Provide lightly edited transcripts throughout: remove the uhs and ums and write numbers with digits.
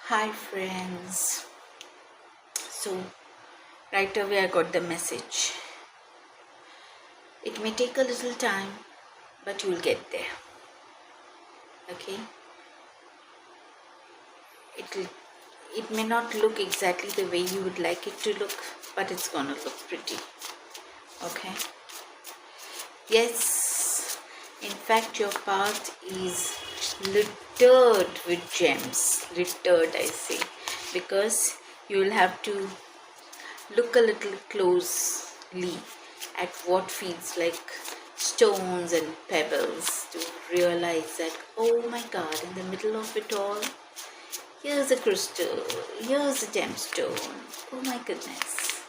Hi friends. So right away I got the message. It may take a little time, but you'll get there. Okay? It'll it may not look exactly the way you would like it to look, but it's gonna look pretty. Okay? Yes. In fact, your path is littered with gems. Littered, I say. Because you will have to look a little closely at what feels like stones and pebbles to realize that, oh my god, in the middle of it all, here's a crystal, here's a gemstone. Oh my goodness.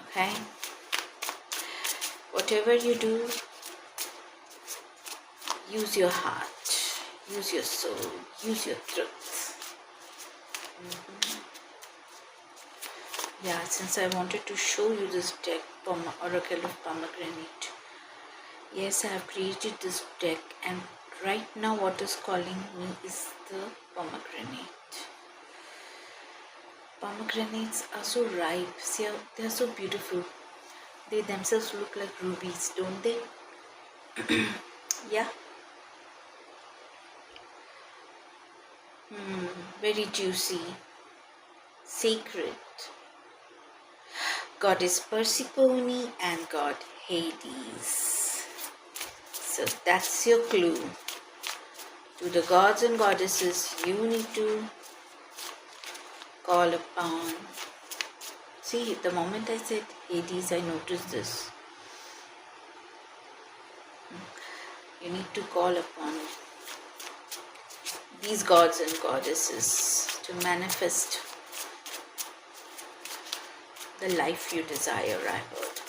Okay? Whatever you do, use your heart, use your soul, use your truth. Yeah, since I wanted to show you this deck, Oracle of Pomegranate. Yes, I have created this deck, and right now what is calling me is the pomegranate. Pomegranates are so ripe, see how they are so beautiful. They themselves look like rubies, don't they? Yeah. Very juicy, sacred. Goddess Persephone and God Hades. So that's your clue. To the gods and goddesses you need to call upon. See, the moment I said Hades, I noticed this. You need to call upon these gods and goddesses to manifest the life you desire, I heard.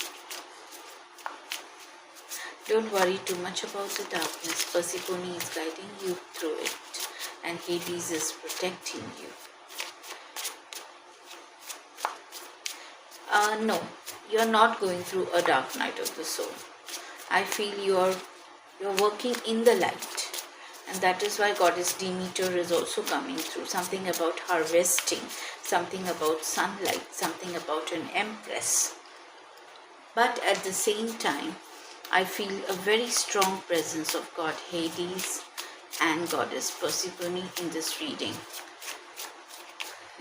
Don't worry too much about the darkness. Persephone is guiding you through it, and Hades is protecting you. No, you're not going through a dark night of the soul. I feel you're working in the light, and that is why Goddess Demeter is also coming through. Something about harvesting, something about sunlight, something about an empress. But at the same time, I feel a very strong presence of God Hades and Goddess Persephone in this reading.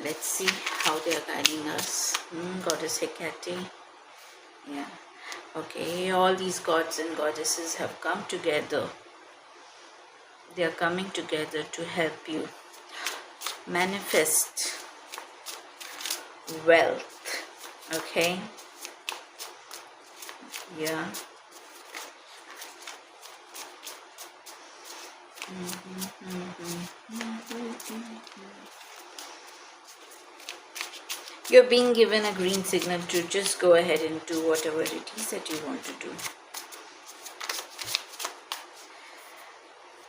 Let's see how they are guiding us. Goddess Hecate. Yeah. Okay, all these gods and goddesses have come together. They are coming together to help you manifest wealth. Okay? Yeah. You're being given a green signal to just go ahead and do whatever it is that you want to do.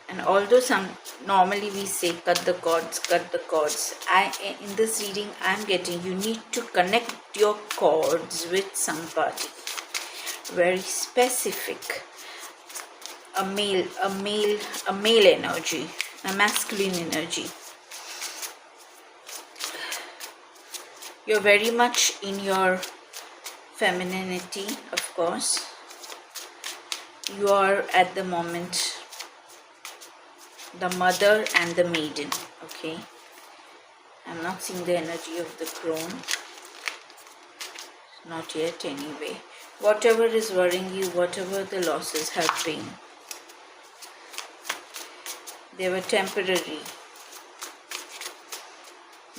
And although normally we say cut the cords, in this reading I'm getting you need to connect your cords with somebody very specific, a male energy, a masculine energy. You're very much in your femininity, of course. You are at the moment the mother and the maiden, okay? I'm not seeing the energy of the crone. Not yet anyway. Whatever is worrying you, whatever the losses have been, they were temporary.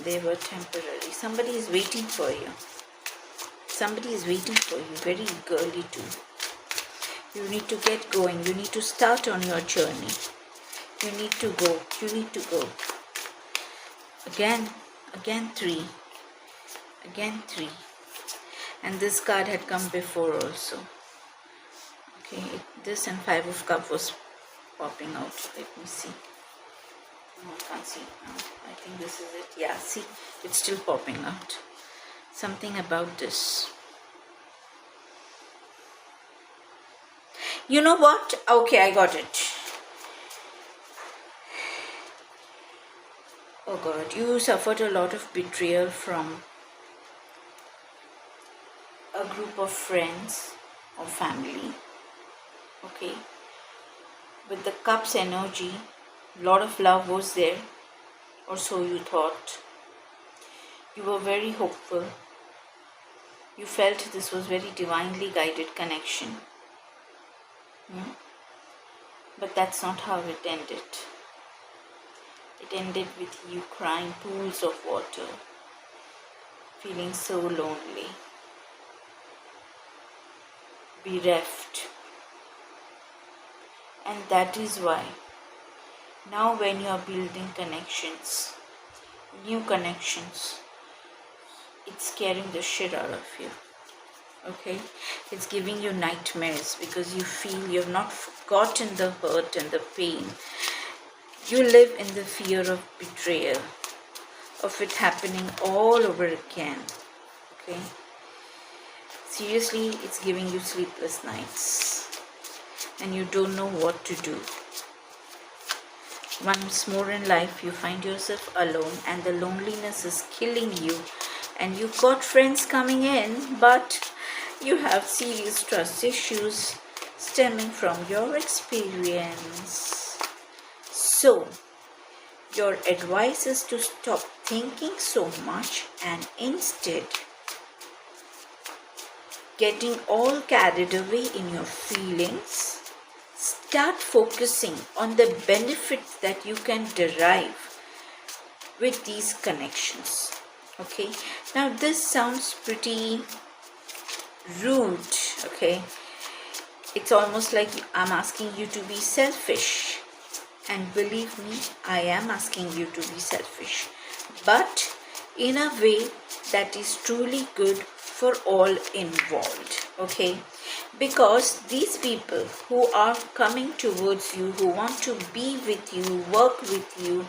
They were temporary. Somebody is waiting for you. Somebody is waiting for you, very eagerly too. You need to get going. You need to start on your journey. You need to go. You need to go. Again 3. Again 3. And this card had come before also. Okay, this and 5 of Cups was popping out. Let me see. No, I can't see it now. I think this is it. Yeah, see, it's still popping out. Something about this. You know what? Okay, I got it. Oh God, you suffered a lot of betrayal from a group of friends or family. Okay, with the cup's energy, lot of love was there, or so you thought. You were very hopeful. You felt this was very divinely guided connection. But that's not how it ended. It ended with you crying pools of water, feeling so lonely, bereft. And that is why now when you are building connections, new connections, it's scaring the shit out of you. Okay, it's giving you nightmares because you feel you've not forgotten the hurt and the pain. You live in the fear of betrayal, of it happening all over again. Okay, seriously, it's giving you sleepless nights and you don't know what to do. Once more in life, you find yourself alone and the loneliness is killing you, and you've got friends coming in, but you have serious trust issues stemming from your experience. So, your advice is to stop thinking so much and instead getting all carried away in your feelings. Start focusing on the benefits that you can derive with these connections. Okay, now this sounds pretty rude. Okay, it's almost like I'm asking you to be selfish, and believe me, I am asking you to be selfish, but in a way that is truly good for all involved. Okay, because these people who are coming towards you, who want to be with you, work with you,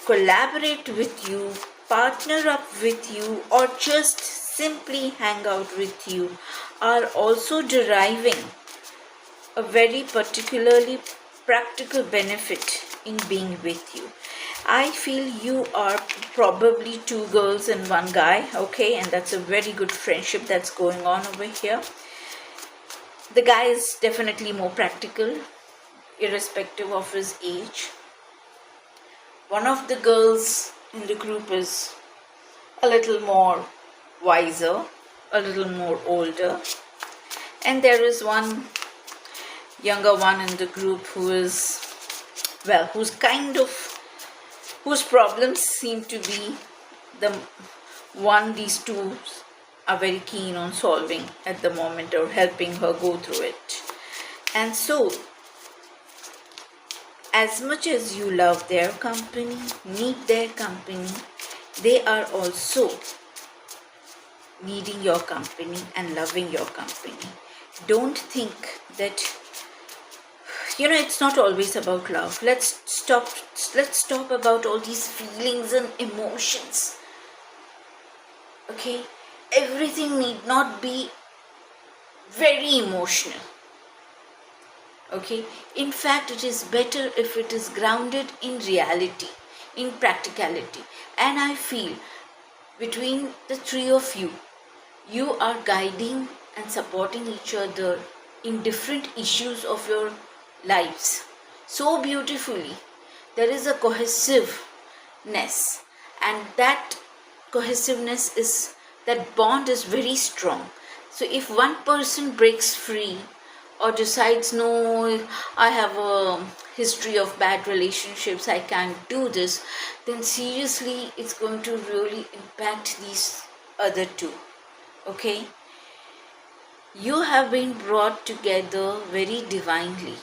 collaborate with you, partner up with you, or just simply hang out with you, are also deriving a very particularly practical benefit in being with you. I feel you are probably two girls and one guy, okay, and that's a very good friendship that's going on over here. The guy is definitely more practical, irrespective of his age. One of the girls in the group is a little more wiser, a little more older, and there is one younger one in the group who is, well, whose problems seem to be the one these two are very keen on solving at the moment, or helping her go through it. And so, as much as you love their company, need their company, they are also needing your company and loving your company. Don't think that, it's not always about love. Let's stop about all these feelings and emotions. Okay, everything need not be very emotional. Okay, in fact, it is better if it is grounded in reality, in practicality. And I feel between the three of you, you are guiding and supporting each other in different issues of your lives so beautifully. There is a cohesiveness, and that cohesiveness is, that bond is very strong. So if one person breaks free or decides, no, I have a history of bad relationships, I can't do this, then seriously it's going to really impact these other two. Okay, you have been brought together very divinely.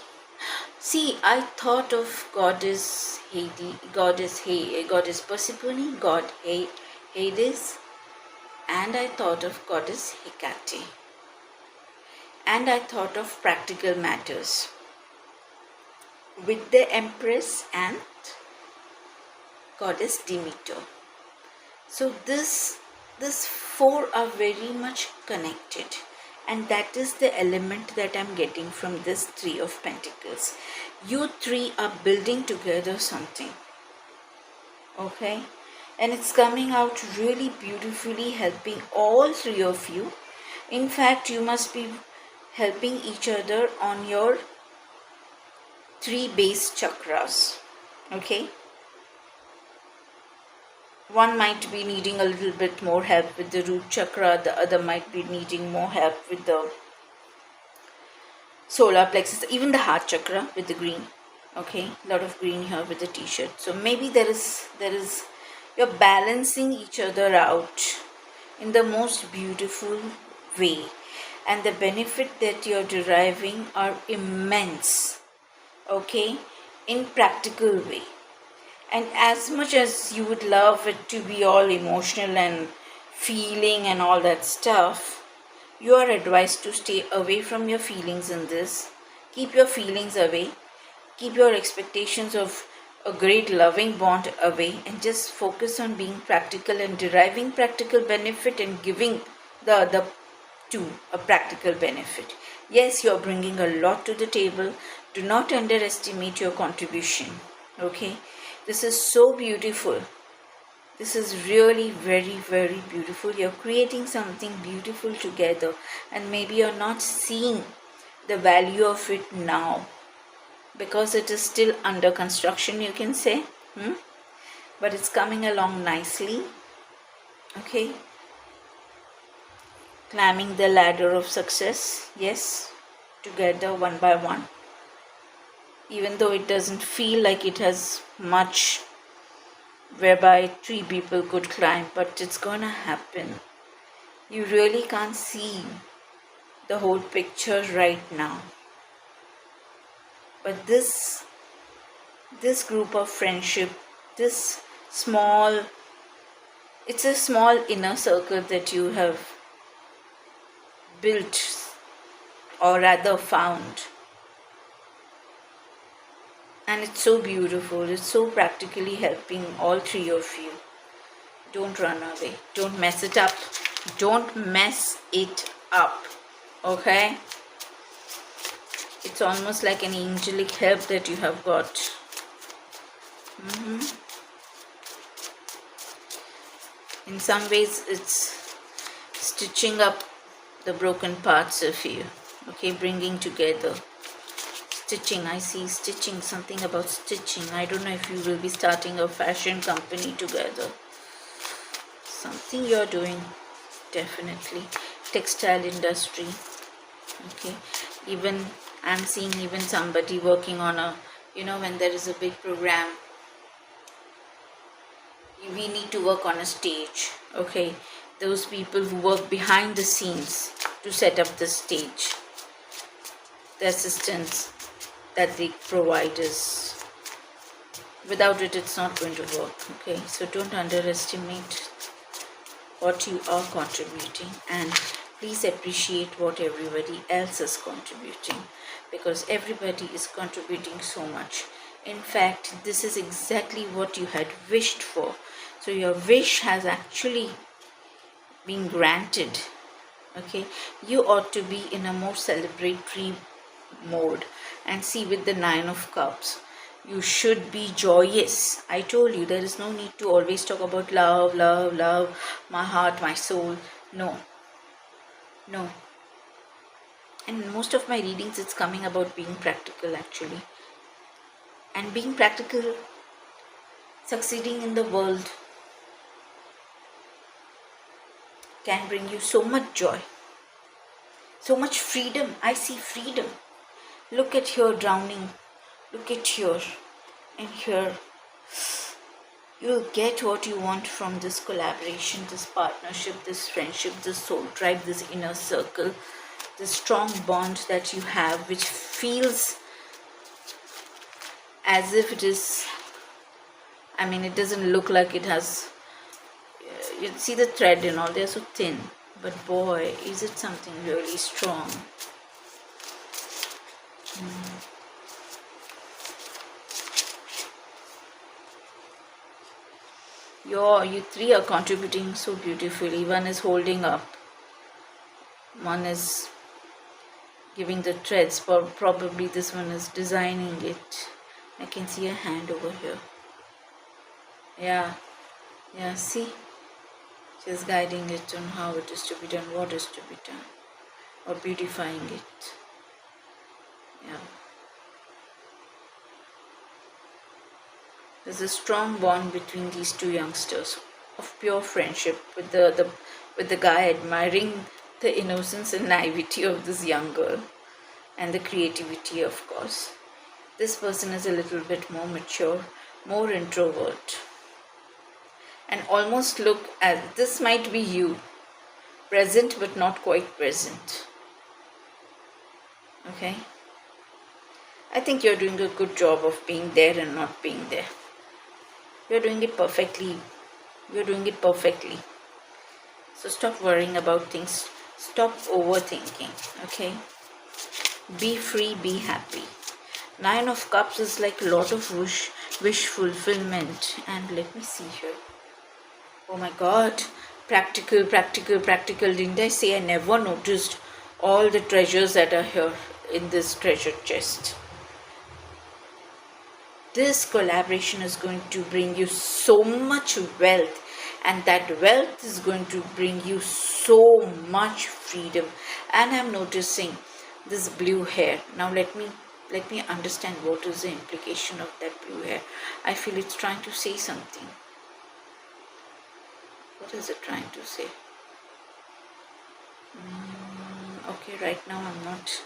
See, I thought of goddess Persephone, Hades, and I thought of goddess Hecate. And I thought of practical matters with the Empress and goddess Demeter. So this four are very much connected, and that is the element that I'm getting from this Three of Pentacles. You three are building together something. Okay, and it's coming out really beautifully, helping all three of you. In fact, you must be helping each other on your three base chakras. Okay, one might be needing a little bit more help with the root chakra, the other might be needing more help with the solar plexus, even the heart chakra with the green. Okay, a lot of green here with the t-shirt. So maybe there is you're balancing each other out in the most beautiful way, and the benefit that you're deriving are immense. Okay, in practical way. And as much as you would love it to be all emotional and feeling and all that stuff, you are advised to stay away from your feelings in this. Keep your feelings away. Keep your expectations of a great loving bond away, and just focus on being practical and deriving practical benefit and giving the other two a practical benefit. Yes, you're bringing a lot to the table. Do not underestimate your contribution. Okay? This is so beautiful. This is really very, very beautiful. You're creating something beautiful together, and maybe you're not seeing the value of it now because it is still under construction, you can say. But it's coming along nicely. Okay. Climbing the ladder of success. Yes. Together, one by one. Even though it doesn't feel like it has much whereby three people could climb, but it's gonna happen. You really can't see the whole picture right now. But this group of friendship, it's a small inner circle that you have built, or rather found. And it's so beautiful. It's so practically helping all three of you. Don't run away. Don't mess it up. Don't mess it up. Okay? It's almost like an angelic help that you have got. In some ways, it's stitching up the broken parts of you. Okay? Bringing together. Stitching, I see stitching, something about stitching. I don't know if you will be starting a fashion company together. Something you're doing, definitely. Textile industry. Okay. Even, I'm seeing even somebody working on a, when there is a big program, we need to work on a stage. Okay. Those people who work behind the scenes to set up the stage. The assistance that they provide is, without it, it's not going to work. Okay, so don't underestimate what you are contributing, and please appreciate what everybody else is contributing, because everybody is contributing so much. In fact, this is exactly what you had wished for. So your wish has actually been granted. Okay, you ought to be in a more celebratory mode. And see, with the 9 of Cups, you should be joyous. I told you, there is no need to always talk about love, love, love, my heart, my soul. No. And most of my readings, it's coming about being practical, actually. And being practical, succeeding in the world, can bring you so much joy, so much freedom. I see freedom. Look at here, drowning. Look at here and here. You'll get what you want from this collaboration, this partnership, this friendship, this soul tribe, this inner circle, this strong bond that you have, which feels as if it is, it doesn't look like it has, you see the thread and all, they're so thin. But boy, is it something really strong. You three are contributing so beautifully. One is holding up. One is giving the threads. Probably this one is designing it. I can see a hand over here. Yeah, yeah, see, she's guiding it on how it is to be done, what is to be done, or beautifying it. Yeah. There's a strong bond between these two youngsters of pure friendship with the guy admiring the innocence and naivety of this young girl and the creativity, of course. This person is a little bit more mature, more introvert, and almost look as this might be you, present but not quite present. Okay? I think you're doing a good job of being there and not being there. You're doing it perfectly. You're doing it perfectly. So stop worrying about things. Stop overthinking. Okay? Be free, be happy. Nine of Cups is like a lot of wish fulfillment. And let me see here. Oh my god. Practical, practical, practical. Didn't I say I never noticed all the treasures that are here in this treasure chest? This collaboration is going to bring you so much wealth, and that wealth is going to bring you so much freedom. And I'm noticing this blue hair. Now let me understand what is the implication of that blue hair. I feel it's trying to say something. What is it trying to say? Okay, right now I'm not.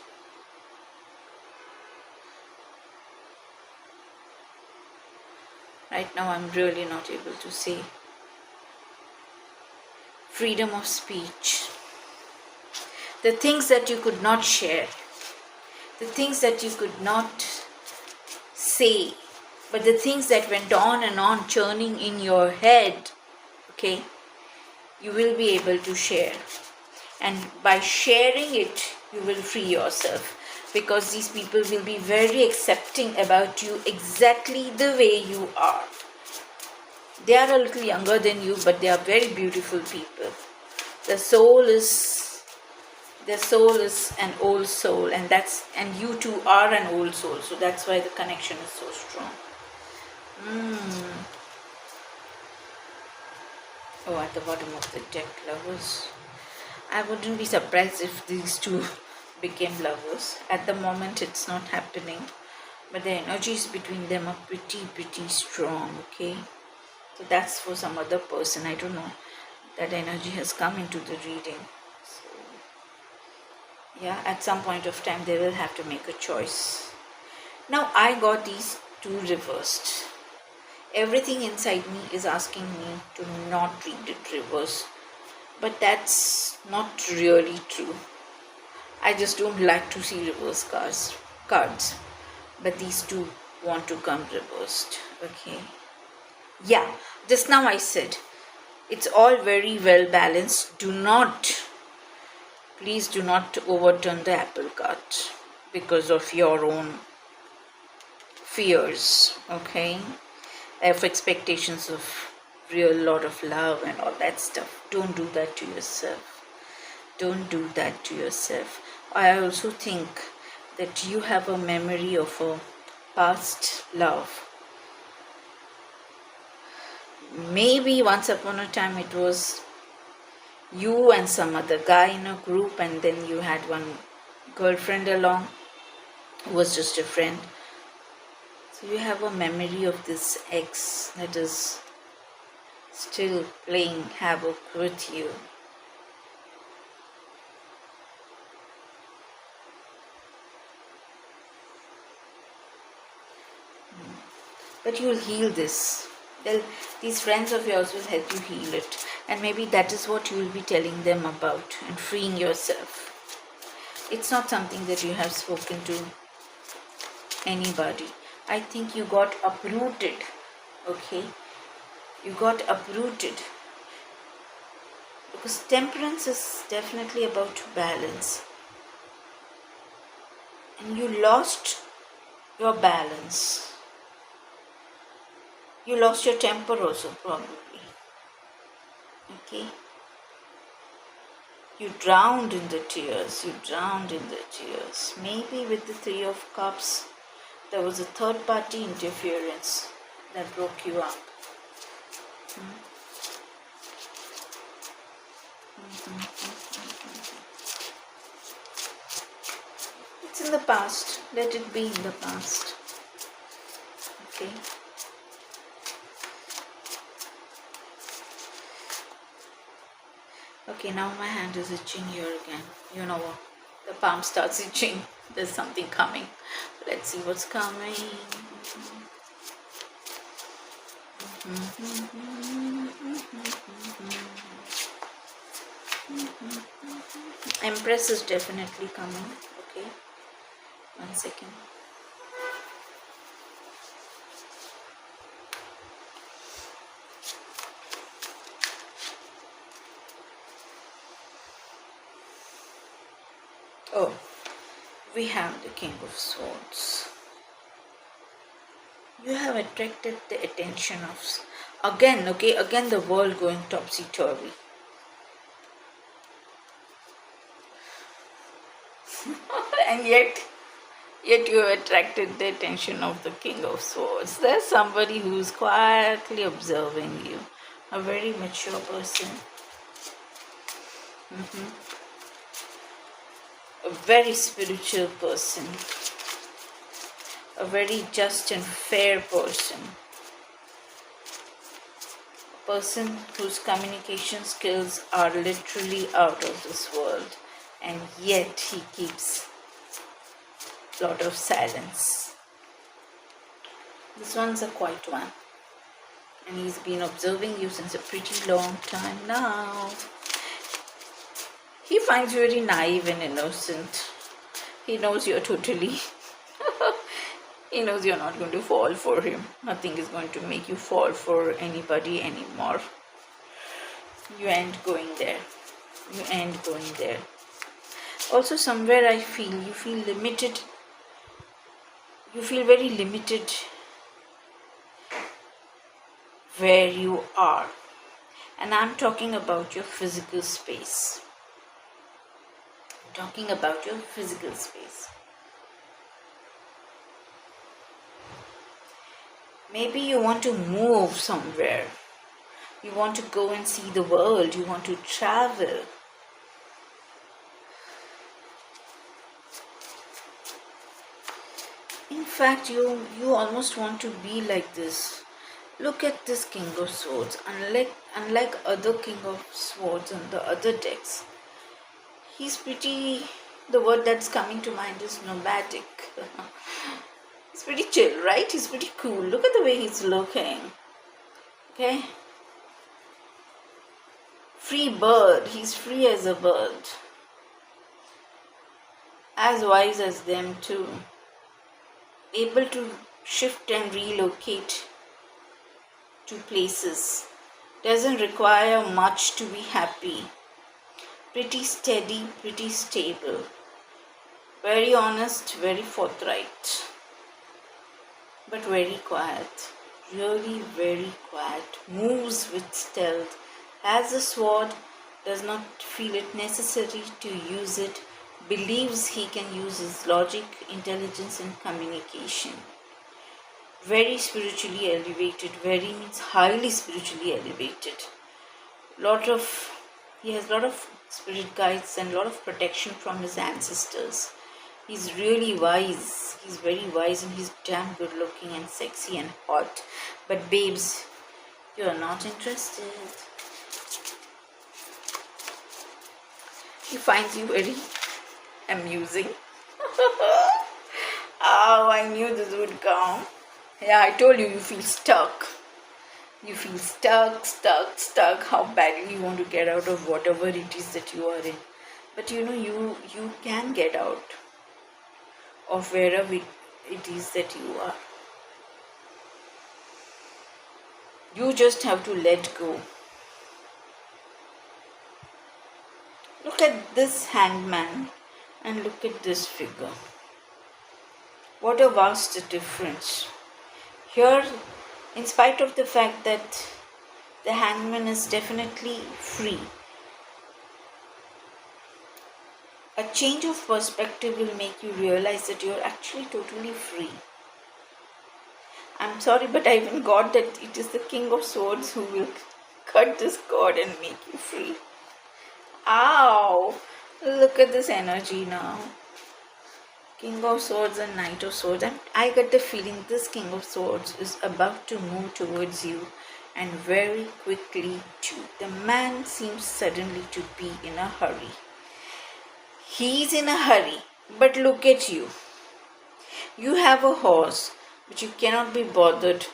Right now I'm really not able to say. Freedom of speech. The things that you could not share. The things that you could not say. But the things that went on and on churning in your head. Okay. You will be able to share. And by sharing it, you will free yourself. Because these people will be very accepting about you exactly the way you are. They are a little younger than you, but they are very beautiful people. Their soul is an old soul, and you too are an old soul. So that's why the connection is so strong. Oh, at the bottom of the deck, lovers. I wouldn't be surprised if these two became lovers. At the moment, it's not happening, but the energies between them are pretty strong. Okay. So that's for some other person. I don't know. That energy has come into the reading. So, yeah, at some point of time, they will have to make a choice. Now, I got these two reversed. Everything inside me is asking me to not read it reversed. But that's not really true. I just don't like to see reverse cards. But these two want to come reversed. Okay. Yeah, just now I said it's all very well balanced. Please do not overturn the apple cart because of your own fears, okay? Of expectations of real lot of love and all that stuff. Don't do that to yourself. Don't do that to yourself. I also think that you have a memory of a past love. Maybe once upon a time it was you and some other guy in a group, and then you had one girlfriend along who was just a friend. So you have a memory of this ex that is still playing havoc with you. But you'll heal this. These friends of yours will help you heal it. And maybe that is what you will be telling them about and freeing yourself. It's not something that you have spoken to anybody. I think you got uprooted. Okay? You got uprooted. Because temperance is definitely about balance. And you lost your balance. You lost your temper also, probably. Okay? You drowned in the tears. You drowned in the tears. Maybe with the Three of Cups, there was a third party interference that broke you up. It's in the past. Let it be in the past. Okay. Okay, now my hand is itching here again. You know what? The palm starts itching. There's something coming. Let's see what's coming. Empress is definitely coming. Okay. 1 second. Oh, we have the King of Swords. You have attracted the attention of again the world going topsy-turvy. And yet you have attracted the attention of the King of Swords. There's somebody who's quietly observing you, a very mature person, a very spiritual person, a very just and fair person, a person whose communication skills are literally out of this world, and yet he keeps a lot of silence. This one's a quiet one, and he's been observing you since a pretty long time now. He finds you very naive and innocent. He knows you're totally he knows you're not going to fall for him. Nothing is going to make you fall for anybody anymore. You ain't going there. You ain't going there. Also, somewhere I feel you feel limited. You feel very limited where you are. And I'm talking about your physical space. I'm talking about your physical space. Maybe you want to move somewhere. You want to go and see the world. You want to travel. In fact, you almost want to be like this. Look at this King of Swords. Unlike other King of Swords on the other decks, he's pretty... The word that's coming to mind is nomadic. He's pretty chill, right? He's pretty cool. Look at the way he's looking. Okay? Free bird. He's free as a bird. As wise as them too. Able to shift and relocate to places. Doesn't require much to be happy. Pretty steady, pretty stable. Very honest, very forthright. But very quiet. Really very quiet. Moves with stealth. Has a sword. Does not feel it necessary to use it. Believes he can use his logic, intelligence and communication. Very spiritually elevated. Very means highly spiritually elevated. He has a lot of spirit guides and a lot of protection from his ancestors. He's really wise. He's very wise and he's damn good looking and sexy and hot. But babes, you're not interested. He finds you very amusing. Oh, I knew this would come. Yeah, I told you feel stuck. You feel stuck. How badly you want to get out of whatever it is that you are in. But you can get out of wherever it is that you are. You just have to let go. Look at this hangman and look at this figure. What a vast difference. Here, in spite of the fact that the hangman is definitely free, a change of perspective will make you realize that you're actually totally free. I'm sorry, but I even got that it is the King of Swords who will cut this cord and make you free. Ow! Look at this energy now. King of Swords and Knight of Swords. And I get the feeling this King of Swords is about to move towards you, and very quickly too. The man seems suddenly to be in a hurry. He's in a hurry, but look at you. You have a horse, but you cannot be bothered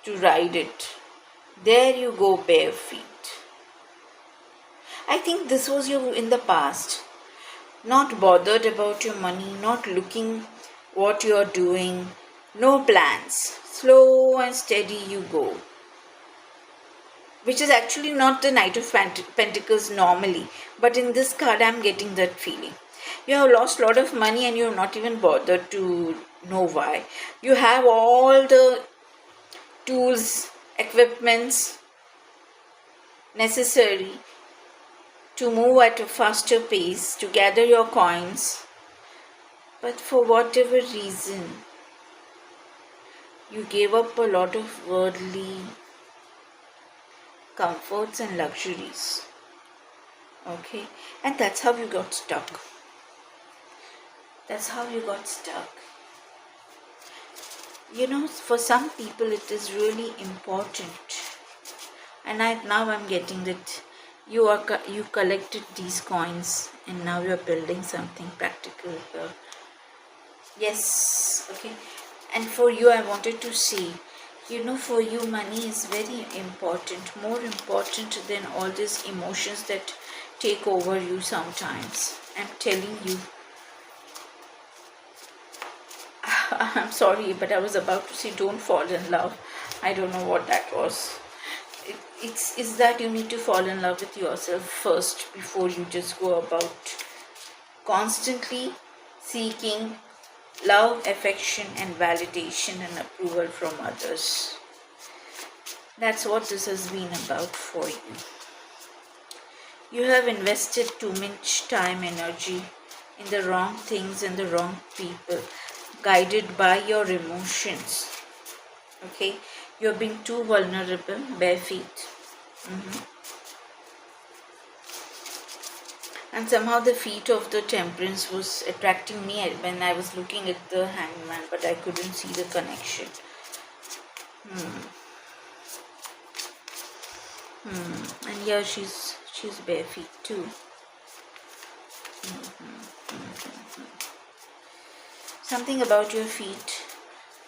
to ride it. There you go, bare feet. I think this was you in the past. Not bothered about your money, not looking what you're doing, no plans. Slow and steady you go. Which is actually not the Knight of Pentacles normally, but in this card I'm getting that feeling. You have lost a lot of money and you're not even bothered to know why. You have all the tools, equipments necessary to move at a faster pace, to gather your coins, but for whatever reason, you gave up a lot of worldly comforts and luxuries. Okay, and that's how you got stuck. That's how you got stuck. You know, for some people it is really important, and now I'm getting that you collected these coins and now you're building something practical here. Yes, okay. And for you, I wanted to say, you know, for you money is very important, more important than all these emotions that take over you sometimes. I'm telling you. I'm sorry, but I was about to say don't fall in love. I don't know what that was. It's that you need to fall in love with yourself first before you just go about constantly seeking love, affection and validation and approval from others. That's what this has been about for you. You have invested too much time, energy in the wrong things and the wrong people, guided by your emotions. Okay, you're being too vulnerable, bare feet. And somehow the feet of the Temperance was attracting me when I was looking at the Hangman, but I couldn't see the connection. And here she's bare feet too. Something about your feet,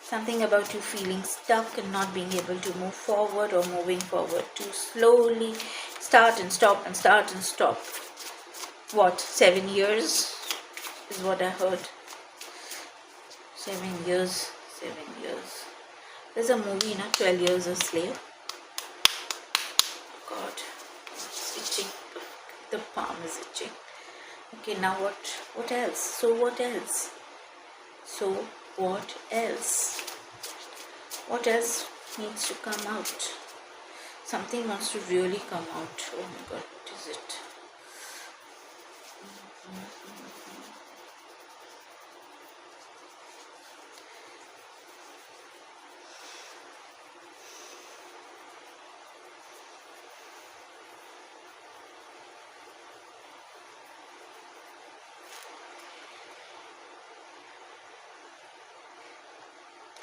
something about you feeling stuck and not being able to move forward or moving forward too slowly. Start and stop and start and stop. What, 7 years is what I heard. 7 years, 7 years. There's a movie, 12 Years a Slave. God, it's itching. The palm is itching. Okay, now what else? So what else? So what else? What else needs to come out? Something wants to really come out. Oh my God, what is it?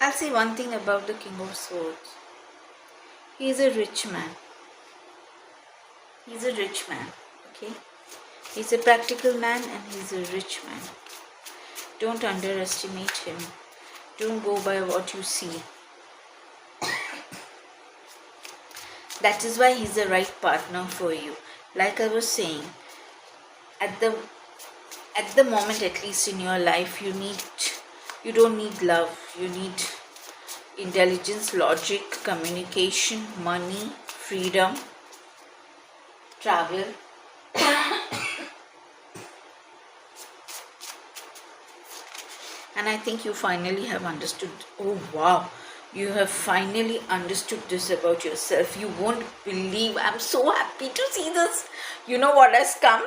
I'll say one thing about the King of Swords. He is a rich man. He's a rich man, okay? He's a practical man and he's a rich man. Don't underestimate him. Don't go by what you see. That is why he's the right partner for you. Like I was saying, at the moment, at least in your life, you don't need love. You need intelligence, logic, communication, money, freedom, travel. And I think you finally have understood. Oh wow, you have finally understood this about yourself. You won't believe. I'm so happy to see this. You know what has come?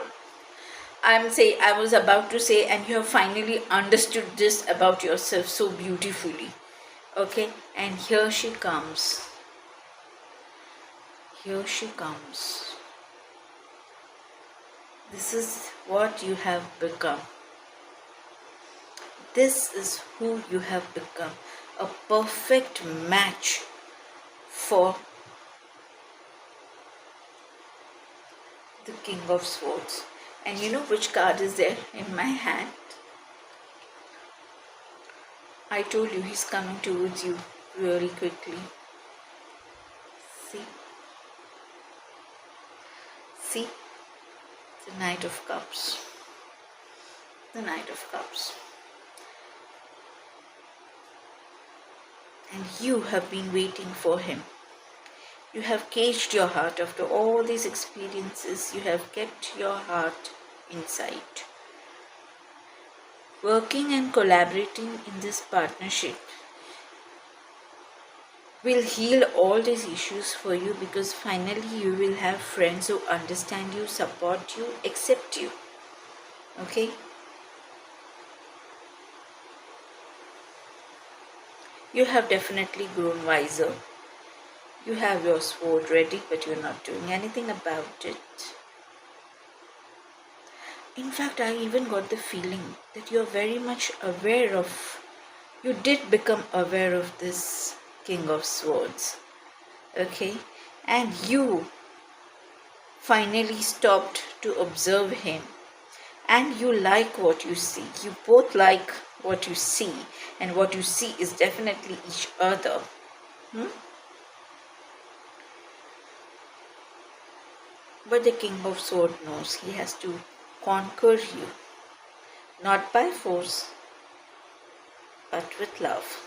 I was about to say, and you have finally understood this about yourself so beautifully. Okay, and here she comes. Here she comes. This is what you have become. This is who you have become. A perfect match for the King of Swords. And you know which card is there in my hand? I told you he's coming towards you really quickly. See? See? The Knight of Cups. The Knight of Cups. And you have been waiting for him. You have caged your heart. After all these experiences, you have kept your heart inside. Working and collaborating in this partnership will heal all these issues for you, because finally you will have friends who understand you, support you, accept you. Okay? You have definitely grown wiser. You have your sword ready, but you're not doing anything about it. In fact, I even got the feeling that you're very much aware of, you did become aware of this King of Swords. Okay? And you finally stopped to observe him. And you like what you see. You both like what you see. And what you see is definitely each other. But the King of Swords knows he has to conquer you. Not by force, but with love.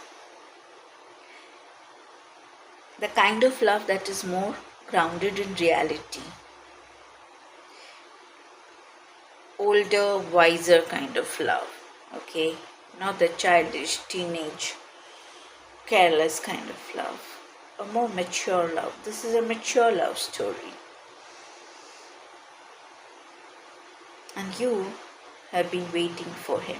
The kind of love that is more grounded in reality. Older, wiser kind of love. Okay? Not the childish, teenage, careless kind of love. A more mature love. This is a mature love story. And you have been waiting for him.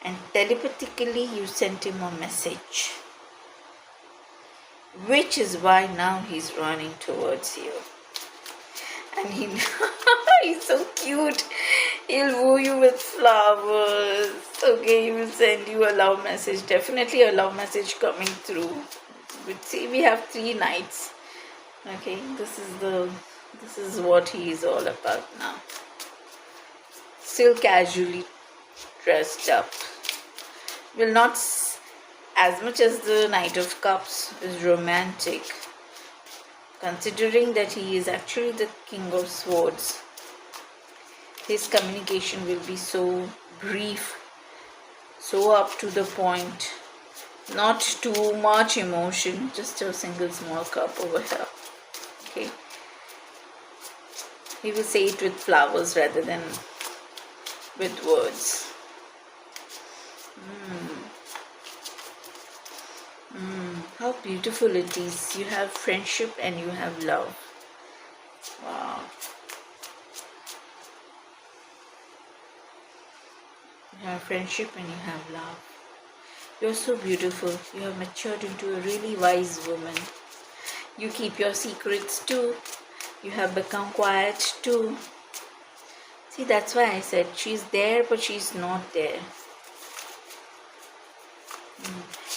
And telepathically you sent him a message. Which is why now he's running towards you. And he's so cute. He'll woo you with flowers. Okay, he will send you a love message. Definitely a love message coming through. But see, we have 3 nights. Okay, this is what he is all about now. Still casually dressed up. Will not, as much as the Knight of Cups is romantic, considering that he is actually the King of Swords, his communication will be so brief, so up to the point, not too much emotion, just a single small cup over here. Okay. He will say it with flowers rather than with words. How beautiful it is. You have friendship and you have love. Wow. You have friendship and you have love. You're so beautiful. You have matured into a really wise woman. You keep your secrets too. You have become quiet too. See, that's why I said she's there but she's not there.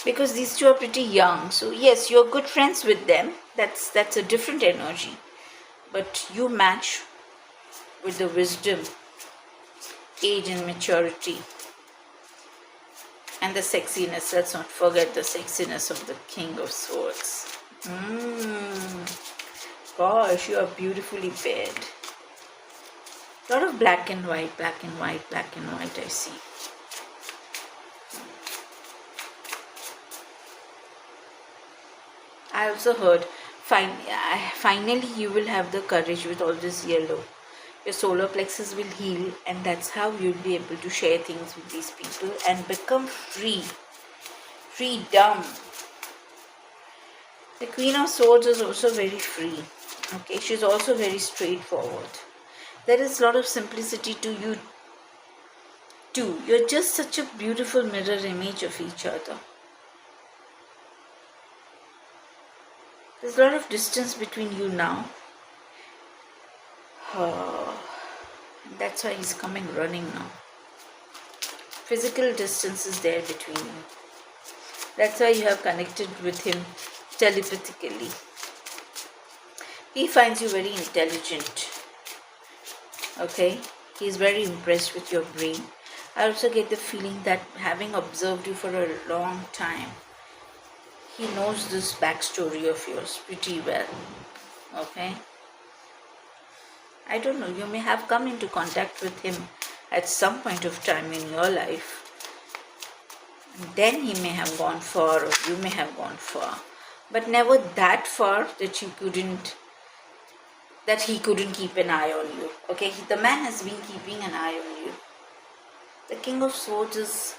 Because these two are pretty young. So yes, you're good friends with them. That's a different energy. But you match with the wisdom, age and maturity. And the sexiness. Let's not forget the sexiness of the King of Swords. Gosh, you are beautifully paired. A lot of black and white, black and white, black and white I see. I also heard finally you will have the courage with all this yellow. Your solar plexus will heal, and that's how you'll be able to share things with these people and become free. Freedom. The Queen of Swords is also very free. Okay, she's also very straightforward. There is a lot of simplicity to you too. You're just such a beautiful mirror image of each other. There's a lot of distance between you now. That's why he's coming running now. Physical distance is there between you. That's why you have connected with him telepathically. He finds you very intelligent. Okay? He's very impressed with your brain. I also get the feeling that having observed you for a long time, he knows this backstory of yours pretty well. Okay? I don't know, you may have come into contact with him at some point of time in your life. And then he may have gone far, or you may have gone far. But never that far that he couldn't keep an eye on you. Okay, the man has been keeping an eye on you. The King of Swords is,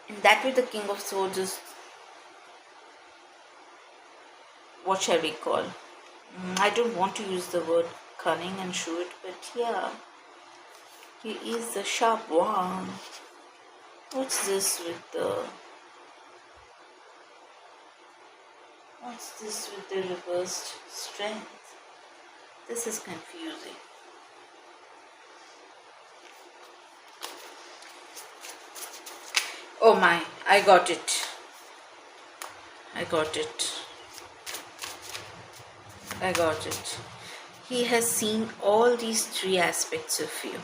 in that way the King of Swords is, what shall we call? I don't want to use the word cunning and shrewd, but yeah, he is the sharp one. What's this with the reversed strength? This is confusing. Oh my, I got it. He has seen all these three aspects of you.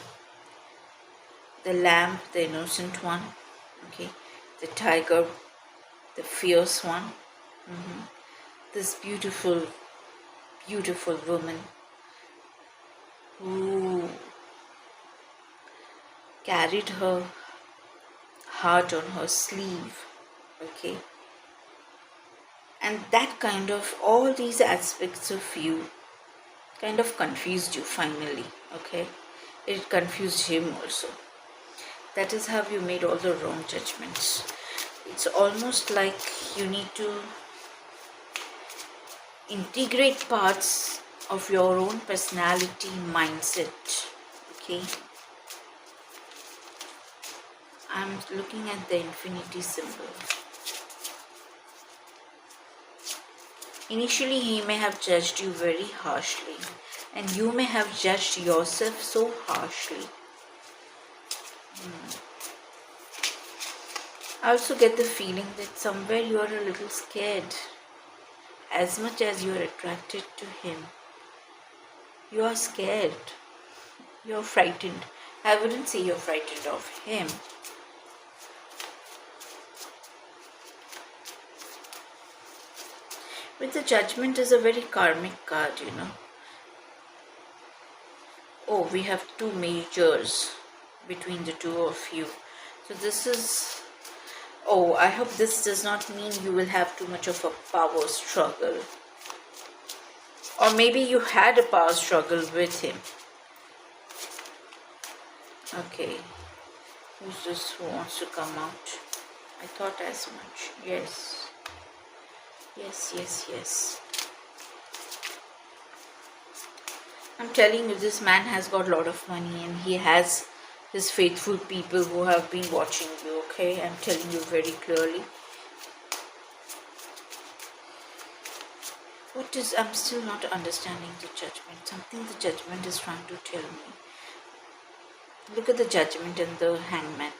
The lamb, the innocent one, okay, the tiger, the fierce one, this beautiful, beautiful woman who carried her heart on her sleeve, okay, and that kind of, all these aspects of you kind of confused you finally, okay. It confused him also. That is how you made all the wrong judgments. It's almost like you need to integrate parts of your own personality mindset, okay. I'm looking at the infinity symbol. Initially, he may have judged you very harshly, and you may have judged yourself so harshly. I also get the feeling that somewhere you are a little scared. As much as you are attracted to him, you are scared. You are frightened. I wouldn't say you're frightened of him. With the Judgment is a very karmic card, you know. Oh, we have two majors between the two of you. So this is... Oh, I hope this does not mean you will have too much of a power struggle. Or maybe you had a power struggle with him. Okay. Who's this who wants to come out? I thought as much. Yes. Yes. I'm telling you, this man has got a lot of money and he has his faithful people who have been watching you, okay? I'm telling you very clearly. I'm still not understanding the Judgment. Something the Judgment is trying to tell me. Look at the Judgment and the Hangman.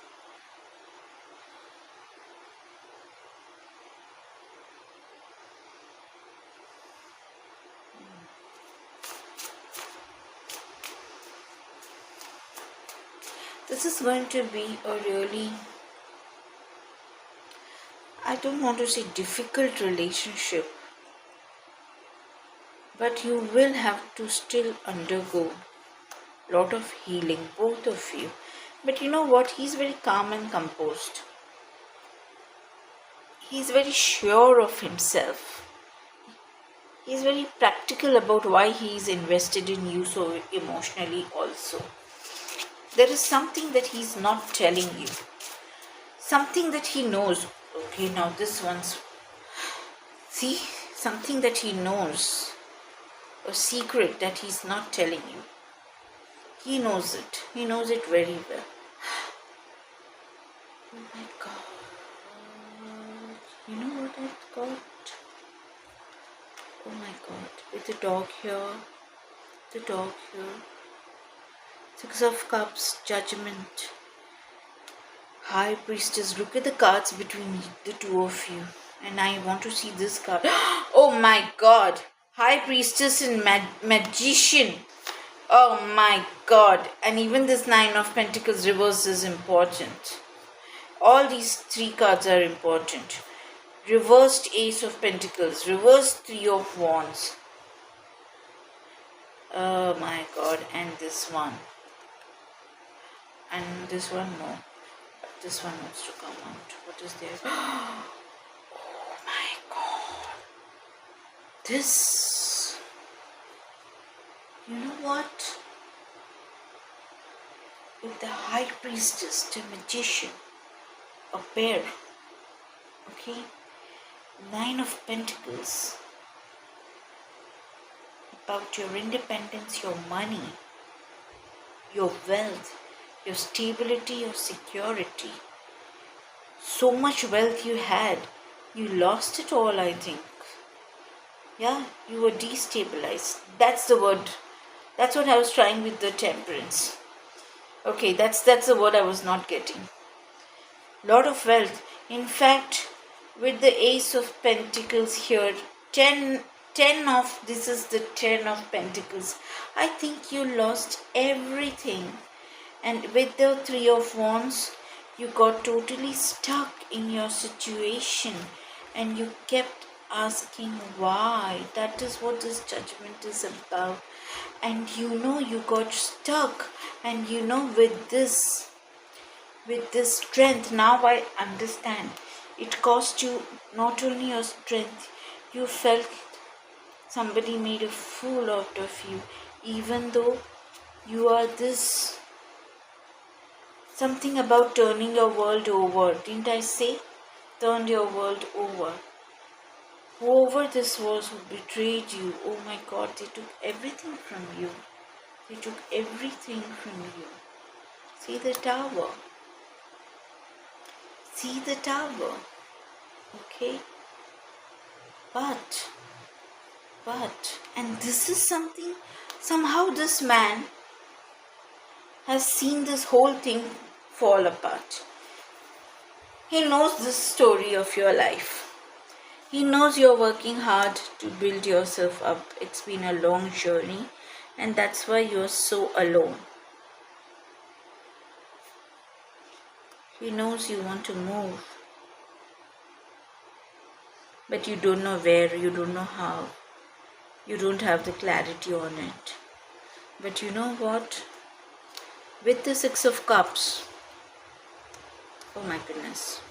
This is going to be a really, I don't want to say difficult relationship, but you will have to still undergo a lot of healing, both of you. But you know what? He's very calm and composed. He's very sure of himself. He's very practical about why he is invested in you so emotionally also. There is something that he's not telling you. Something that he knows. Okay, now this one's... See? Something that he knows. A secret that he's not telling you. He knows it. He knows it very well. Oh my God. You know what I've got? Oh my God. With the dog here. The dog here. Six of Cups, Judgment, High Priestess. Look at the cards between the two of you. And I want to see this card. Oh my God. High Priestess and Magician. Oh my God. And even this Nine of Pentacles reverse is important. All these three cards are important. Reversed Ace of Pentacles. Reversed Three of Wands. Oh my God. And this one. And this one, no. This one wants to come out. What is there? Oh my God. This. You know what? With the High Priestess, the Magician, a pair. Okay? Nine of Pentacles. About your independence, your money, your wealth, your stability, your security. So much wealth you had, you lost it all, I think. Yeah, you were destabilized. That's the word. That's what I was trying with the Temperance. Okay, that's the word I was not getting. Lot of wealth. In fact, with the Ace of Pentacles here, 10 of, this is the 10 of Pentacles. I think you lost everything. And with the Three of Wands, you got totally stuck in your situation and you kept asking why. That is what this Judgment is about. And you got stuck, and with this strength, now I understand. It cost you not only your strength, you felt somebody made a fool out of you, even though you are this. Something about turning your world over. Didn't I say? Turned your world over. Whoever this was who betrayed you, oh my God, they took everything from you. They took everything from you. See the Tower. See the Tower. Okay? But, and this is something, somehow this man has seen this whole thing fall apart. He knows this story of your life. He knows you're working hard to build yourself up. It's been a long journey, and that's why you're so alone. He knows you want to move, but you don't know where, you don't know how. You don't have the clarity on it. But you know what? With the Six of Cups, oh my goodness.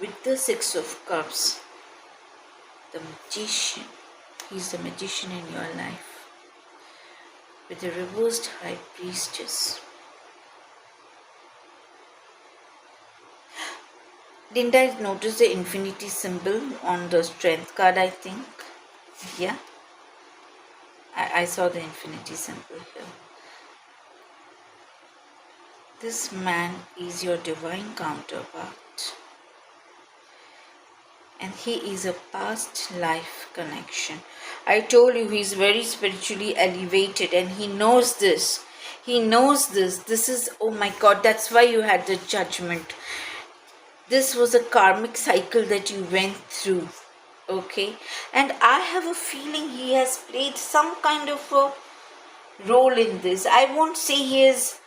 With the Six of Cups, the Magician, he's the Magician in your life. With the reversed High Priestess. Didn't I notice the infinity symbol on the Strength card, I think? Yeah. I saw the infinity symbol here. This man is your divine counterpart. And he is a past life connection. I told you he's very spiritually elevated, and he knows this. He knows this. This is, oh my God, that's why you had the Judgment. This was a karmic cycle that you went through. Okay? And I have a feeling he has played some kind of a role in this. I won't say he has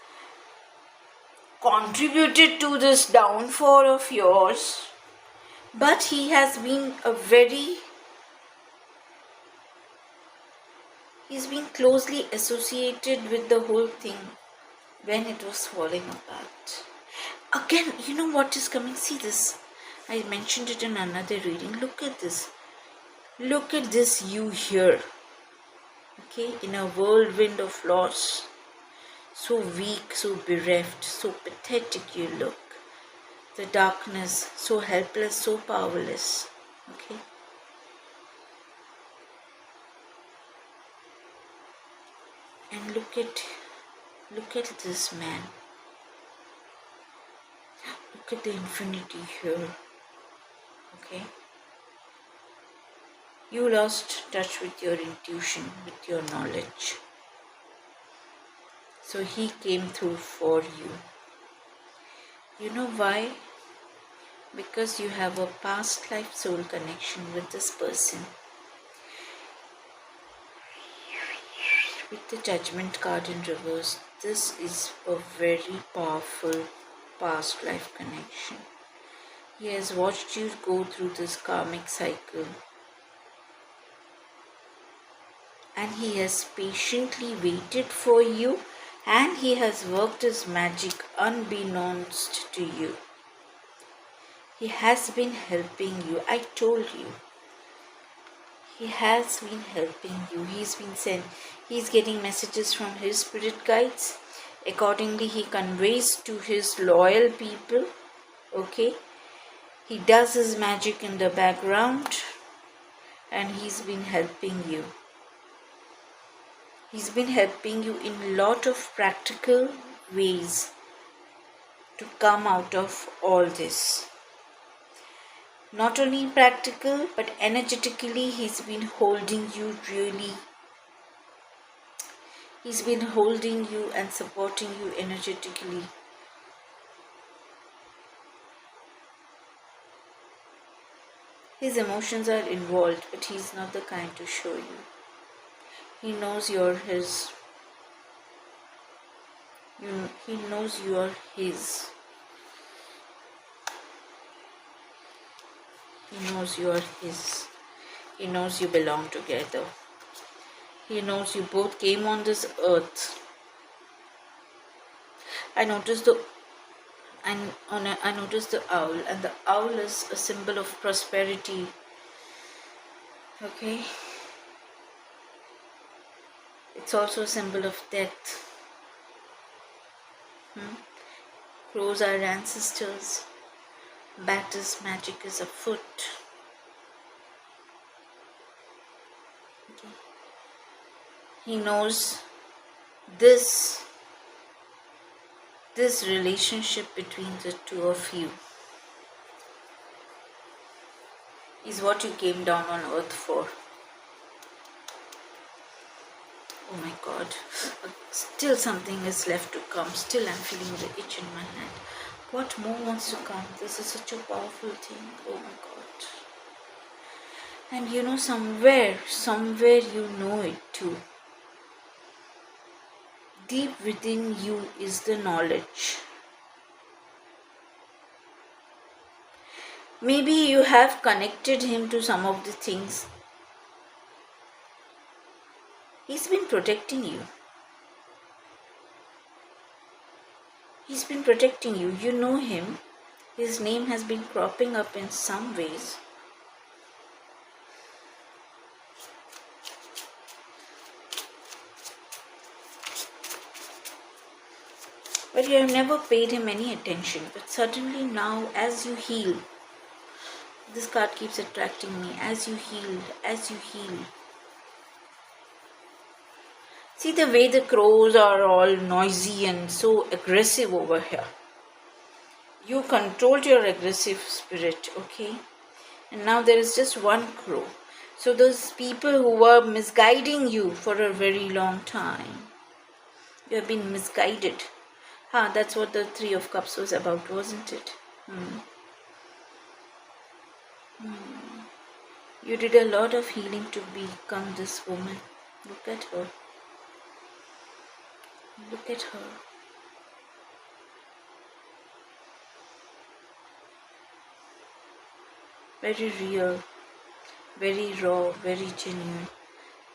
contributed to this downfall of yours, but he has been he's been closely associated with the whole thing when it was falling apart. Again, you know what is coming? See this. I mentioned it in another reading. Look at this. Look at this you here. Okay, in a whirlwind of loss. So weak, so bereft, so pathetic you look. The darkness, so helpless, so powerless. Okay. And look at this man. Look at the infinity here. Okay. You lost touch with your intuition, with your knowledge. So he came through for you. You know why? Because you have a past life soul connection with this person. With the judgment card in reverse, this is a very powerful past life connection. He has watched you go through this karmic cycle, and he has patiently waited for you, and he has worked his magic unbeknownst to you. He has been helping you. I told you. He has been helping you. He's getting messages from his spirit guides. Accordingly, he conveys to his loyal people. Okay? He does his magic in the background, and he's been helping you. He's been helping you in a lot of practical ways to come out of all this. Not only practical, but energetically, he's been holding you really. He's been holding you and supporting you energetically. His emotions are involved, but he's not the kind to show you. He knows you're his. He knows you're his. He knows you're his. He knows you belong together. He knows you both came on this earth. I noticed the owl, and the owl is a symbol of prosperity. Okay? It's also a symbol of death. Crows are ancestors. Bat's magic is afoot. Okay. He knows this relationship between the two of you is what you came down on earth for. Oh my God. Still something is left to come. Still I'm feeling the itch in my hand. What more wants to come? This is such a powerful thing. Oh my God. And you know, somewhere you know it too. Deep within you is the knowledge. Maybe you have connected him to some of the things. He's been protecting you. He's been protecting you. You know him. His name has been cropping up in some ways. But you have never paid him any attention. But suddenly now, as you heal, this card keeps attracting me. As you heal. See the way the crows are all noisy and so aggressive over here. You controlled your aggressive spirit, okay? And now there is just one crow. So those people who were misguiding you for a very long time, you have been misguided. That's what the Three of Cups was about, wasn't it? You did a lot of healing to become this woman. Look at her. Look at her. Very real, very raw, very genuine.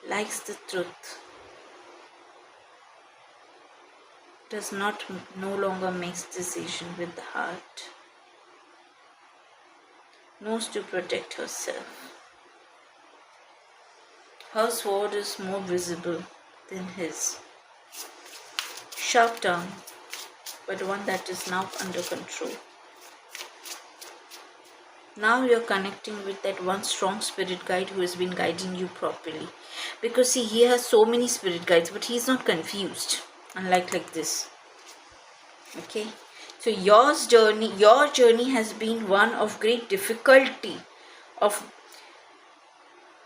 Likes the truth. No longer makes decision with the heart. Knows to protect herself. Her sword is more visible than his. Sharp tongue, but one that is now under control. Now you're connecting with that one strong spirit guide who has been guiding you properly. Because see, he has so many spirit guides, but he's not confused. Unlike like this. Okay. So your journey has been one of great difficulty, of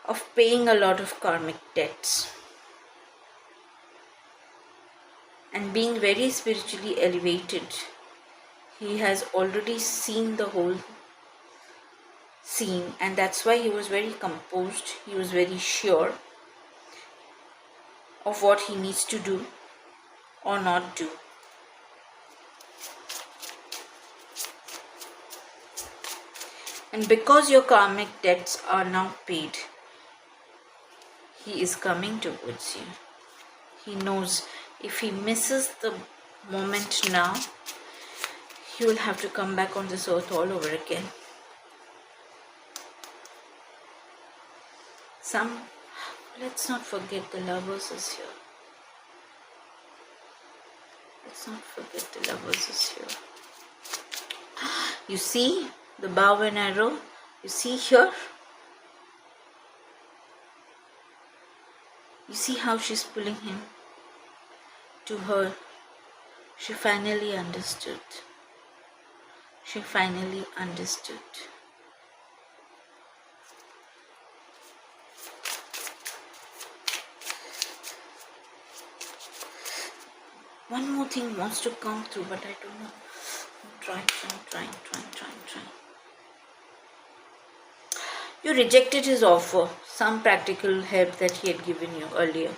of paying a lot of karmic debts and being very spiritually elevated. He has already seen the whole scene, and that's why he was very composed. He was very sure of what he needs to do or not do. And because your karmic debts are now paid, he is coming towards you. He knows if he misses the moment now, he will have to come back on this earth all over again. Let's not forget the lovers is here. Let's not forget the lovers is here. You see the bow and arrow? You see here? You see how she's pulling him to her. She finally understood. She finally understood. One more thing wants to come through, but I don't know. I'm trying. You rejected his offer, some practical help that he had given you earlier.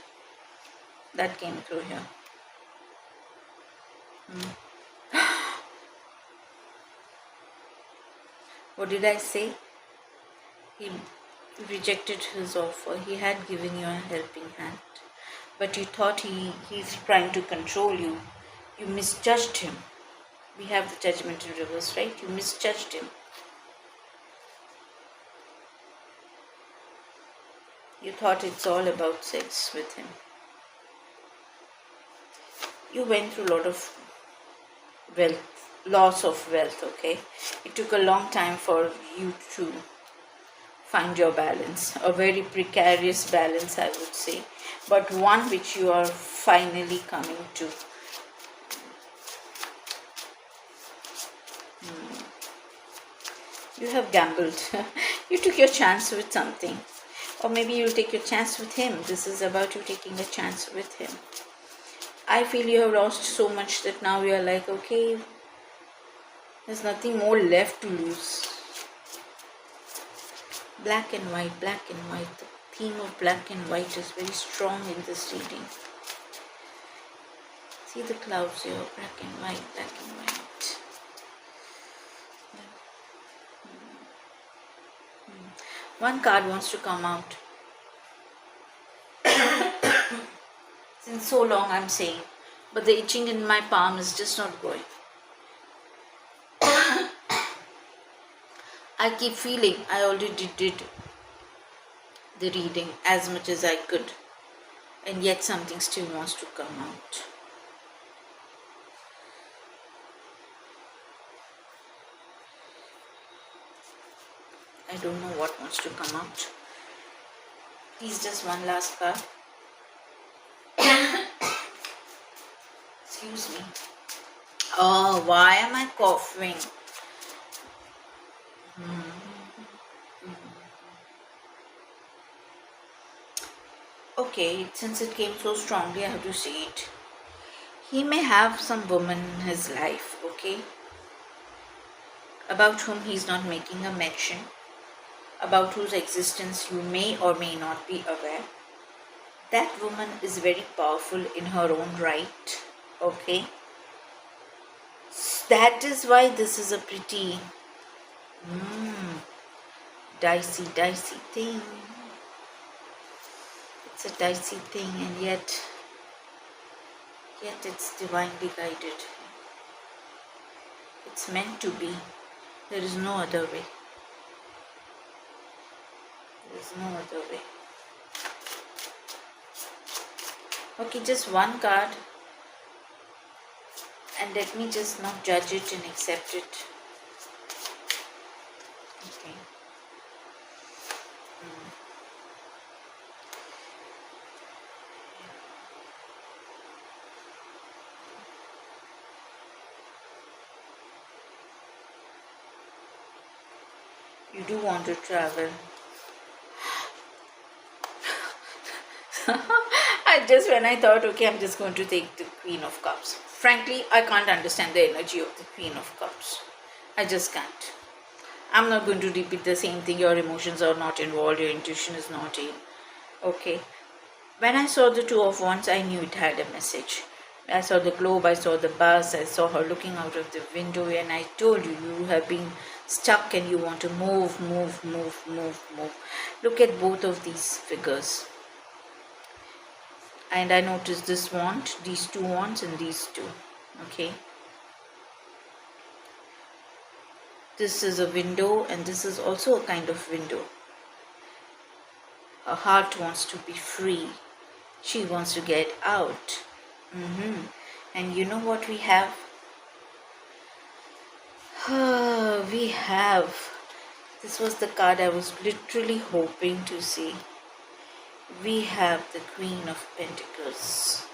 That came through here. What did I say? He rejected his offer. He had given you a helping hand, but you thought he's trying to control you. You misjudged him. We have the judgment in reverse, right? You misjudged him. You thought it's all about sex with him. You went through a lot of loss of wealth, okay? It took a long time for you to find your balance, a very precarious balance, I would say, but one which you are finally coming to. You have gambled. You took your chance with something, or maybe you'll take your chance with him. This is about you taking a chance with him. I feel you have lost so much that now you are like, okay, there's nothing more left to lose. Black and white, black and white. The theme of black and white is very strong in this reading. See the clouds here, black and white, black and white. One card wants to come out. Since so long I'm saying, but the itching in my palm is just not going. I keep feeling I already did the reading as much as I could, and yet something still wants to come out. I don't know what wants to come out. Please, just one last card. Excuse me. Oh, why am I coughing? Okay, since it came so strongly, I have to say it. He may have some woman in his life, okay, about whom he's not making a mention, about whose existence you may or may not be aware. That woman is very powerful in her own right, okay. That is why this is a pretty dicey thing. It's a dicey thing, and yet it's divinely guided. It's meant to be. There is no other way. There is no other way. Okay, just one card, and let me just not judge it and accept it. Okay. You do want to travel. When I thought, okay, I'm just going to take the Queen of Cups. Frankly, I can't understand the energy of the Queen of Cups. I just can't. I'm not going to repeat the same thing. Your emotions are not involved, your intuition is not in. Okay. When I saw the Two of Wands, I knew it had a message. I saw the globe, I saw the bus, I saw her looking out of the window, and I told you, you have been stuck and you want to move, move, move, move, move. Look at both of these figures. And I noticed this wand, these two wands, and these two. Okay. This is a window, and this is also a kind of window. Her heart wants to be free. She wants to get out. And you know what we have? We have. This was the card I was literally hoping to see. We have the Queen of Pentacles.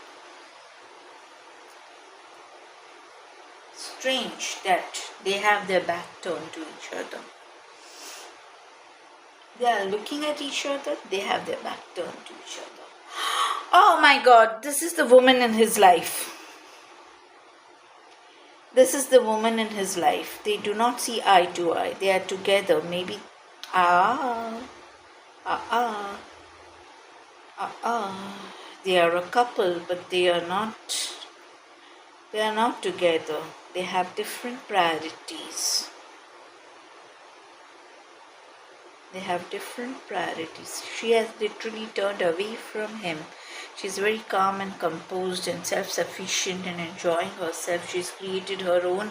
Strange that they have their back turned to each other. They are looking at each other, they have their back turned to each other. Oh my God, this is the woman in his life. This is the woman in his life. They do not see eye to eye. They are together. Maybe. They are a couple, but they are not. They are not together. They have different priorities. They have different priorities. She has literally turned away from him. She's very calm and composed and self-sufficient and enjoying herself. She's created her own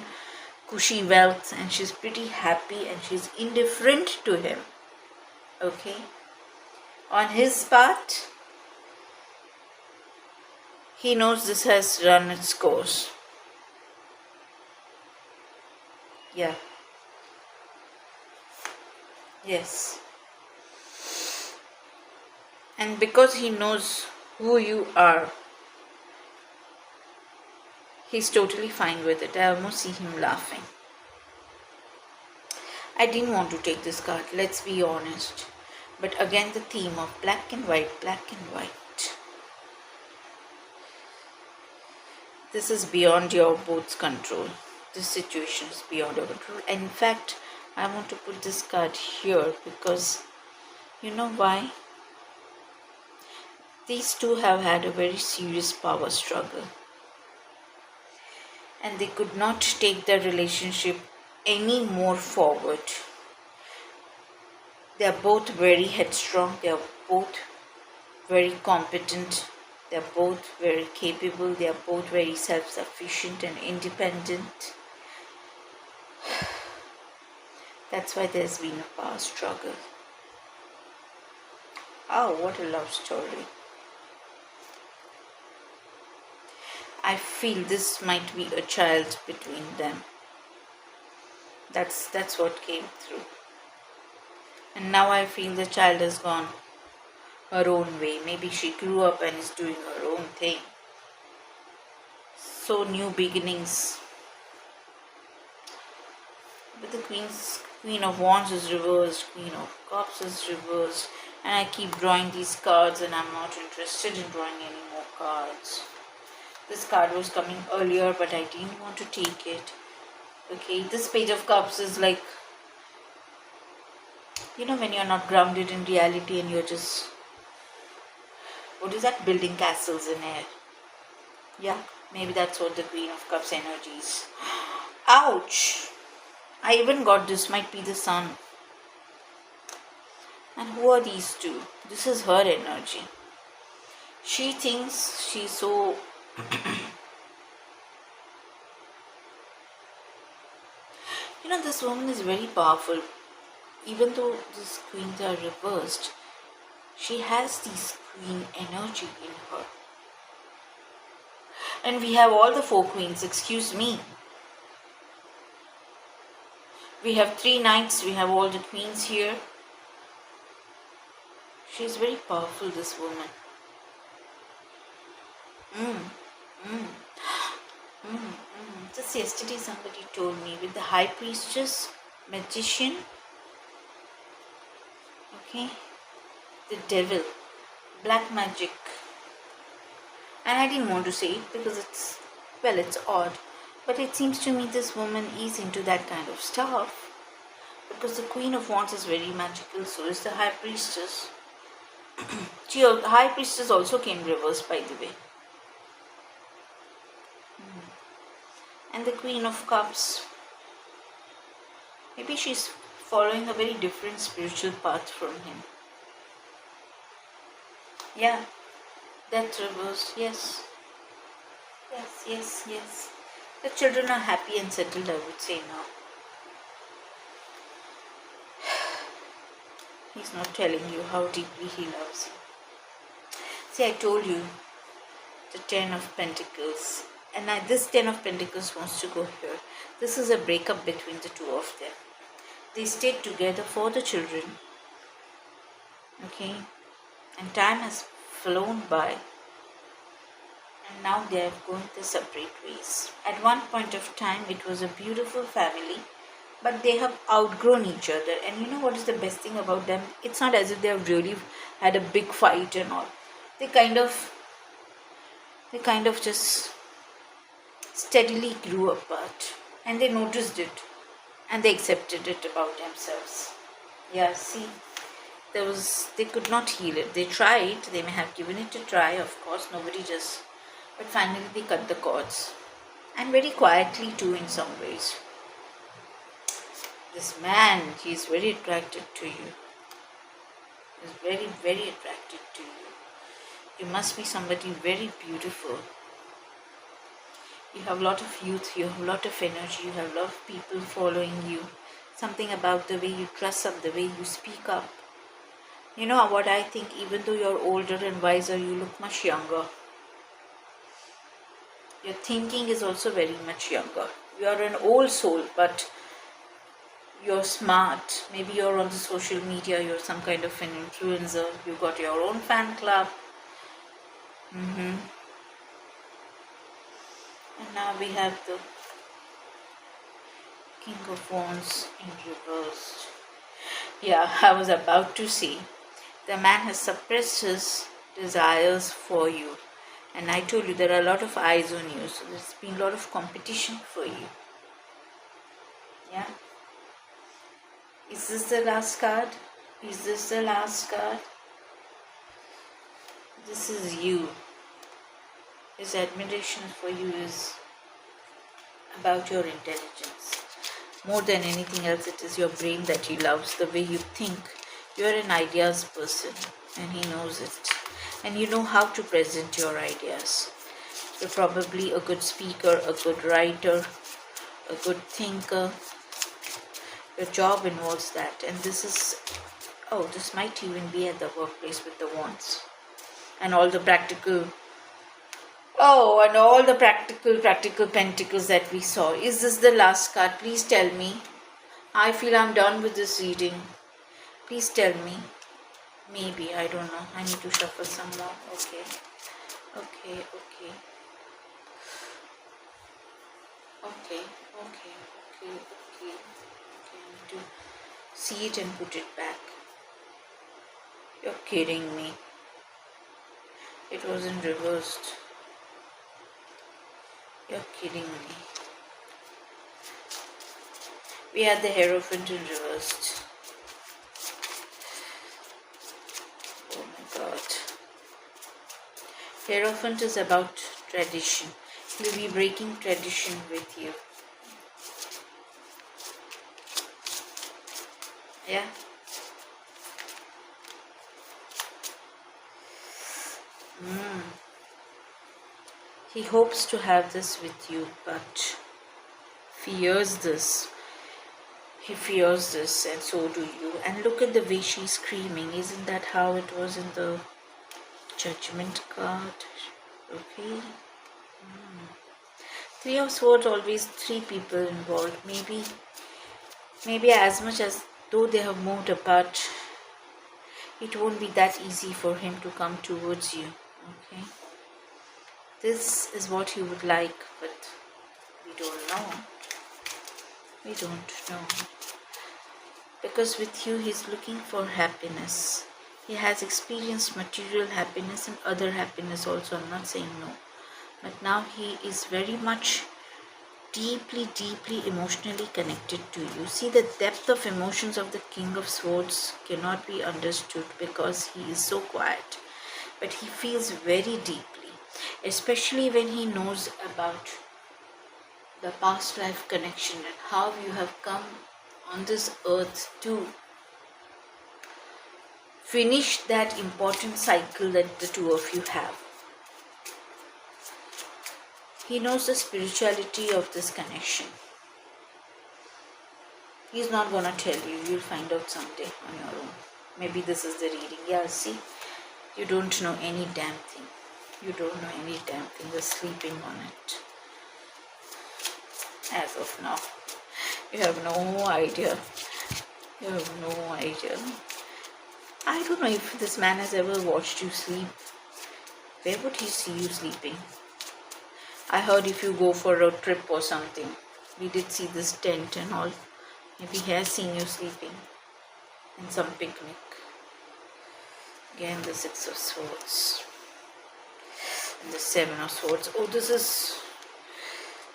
cushy wealth and she's pretty happy and she's indifferent to him. Okay? On his part, he knows this has run its course. Yeah. Yes. And because he knows who you are, he's totally fine with it. I almost see him laughing. I didn't want to take this card, let's be honest. But again, the theme of black and white, black and white. This is beyond your both's control. This situation is beyond your control. And in fact, I want to put this card here because you know why? These two have had a very serious power struggle. And they could not take their relationship any more forward. They are both very headstrong. They are both very competent. They are both very capable. They are both very self-sufficient and independent. That's why there's been a power struggle. Oh, what a love story. I feel this might be a child between them. That's what came through. And now I feel the child has gone her own way. Maybe she grew up and is doing her own thing. So new beginnings. But the Queen of Wands is reversed, Queen of Cups is reversed, and I keep drawing these cards and I'm not interested in drawing any more cards. This card was coming earlier but I didn't want to take it. Okay, this Page of Cups is like, you know, when you're not grounded in reality and you're just, what is that, building castles in air. Yeah, maybe that's what the Queen of Cups energy is. Ouch! I even got this might be the sun. And who are these two? This is her energy. She thinks she's so you know, this woman is very powerful. Even though these queens are reversed, she has this queen energy in her. And we have all the 4 queens, excuse me. We have 3 knights, we have all the queens here. She's very powerful, this woman. Just yesterday somebody told me with the High Priestess, Magician, okay, the Devil. black magic. And I didn't want to say it because it's odd. But it seems to me this woman is into that kind of stuff. Because the Queen of Wands is very magical, so is the High Priestess. High Priestess also came reversed, by the way. And the Queen of Cups. Maybe she's following a very different spiritual path from him. Yeah, that reverse, yes. Yes, yes, yes. The children are happy and settled, I would say now. He's not telling you how deeply he loves you. See, I told you, the Ten of Pentacles. And this Ten of Pentacles wants to go here. This is a breakup between the two of them. They stayed together for the children. Okay? And time has flown by. And now they are going their separate ways. At one point of time, it was a beautiful family. But they have outgrown each other. And you know what is the best thing about them? It's not as if they have really had a big fight and all. They kind of just steadily grew apart. And they noticed it. And they accepted it about themselves. Yeah, see, they could not heal it. They tried. They may have given it a try, of course. But finally they cut the cords. And very quietly too in some ways. This man, he is very attracted to you. He is very, very attracted to you. You must be somebody very beautiful. You have a lot of youth, you have a lot of energy, you have a lot of people following you. Something about the way you dress up, the way you speak up. You know what I think, even though you're older and wiser, you look much younger. Your thinking is also very much younger. You are an old soul, but you're smart. Maybe you're on the social media, you're some kind of an influencer. You got your own fan club. And now we have the King of Wands in reversed. Yeah, I was about to say, the man has suppressed his desires for you. And I told you there are a lot of eyes on you. So there's been a lot of competition for you. Yeah. Is this the last card? Is this the last card? This is you. His admiration for you is about your intelligence. More than anything else, it is your brain that he loves, the way you think. You are an ideas person and he knows it. And you know how to present your ideas. You're probably a good speaker, a good writer, a good thinker. Your job involves that. And this might even be at the workplace with the wands. And all the practical practical pentacles that we saw. Is this the last card? Please tell me. I feel I'm done with this reading. Please tell me. Maybe, I don't know. I need to shuffle some more. Okay. Okay. I need to see it and put it back. You're kidding me. It wasn't reversed. You're kidding me. We had the Hierophant in reversed. Oh my God. Hierophant is about tradition. He'll be breaking tradition with you. Yeah. He hopes to have this with you, but fears this. He fears this, and so do you. And look at the way she's screaming. Isn't that how it was in the Judgment card? Okay. Three of Swords, always three people involved. Maybe as much as though they have moved apart, it won't be that easy for him to come towards you. Okay. This is what he would like, but we don't know. We don't know. Because with you, he's looking for happiness. He has experienced material happiness and other happiness also. I'm not saying no. But now he is very much deeply emotionally connected to you. See, the depth of emotions of the King of Swords cannot be understood because he is so quiet. But he feels very deeply, especially when he knows about the past life connection and how you have come on this earth to finish that important cycle that the two of you have. He knows the spirituality of this connection. He's not gonna tell you. You'll find out someday on your own. Maybe this is the reading. Yeah, see? You don't know any damn thing. You don't know any damn thing. You're sleeping on it. As of now. You have no idea. You have no idea. I don't know if this man has ever watched you sleep. Where would he see you sleeping? I heard if you go for a trip or something. We did see this tent and all. Maybe he has seen you sleeping in some picnic. Again, the Six of Swords. And the Seven of Swords. Oh, this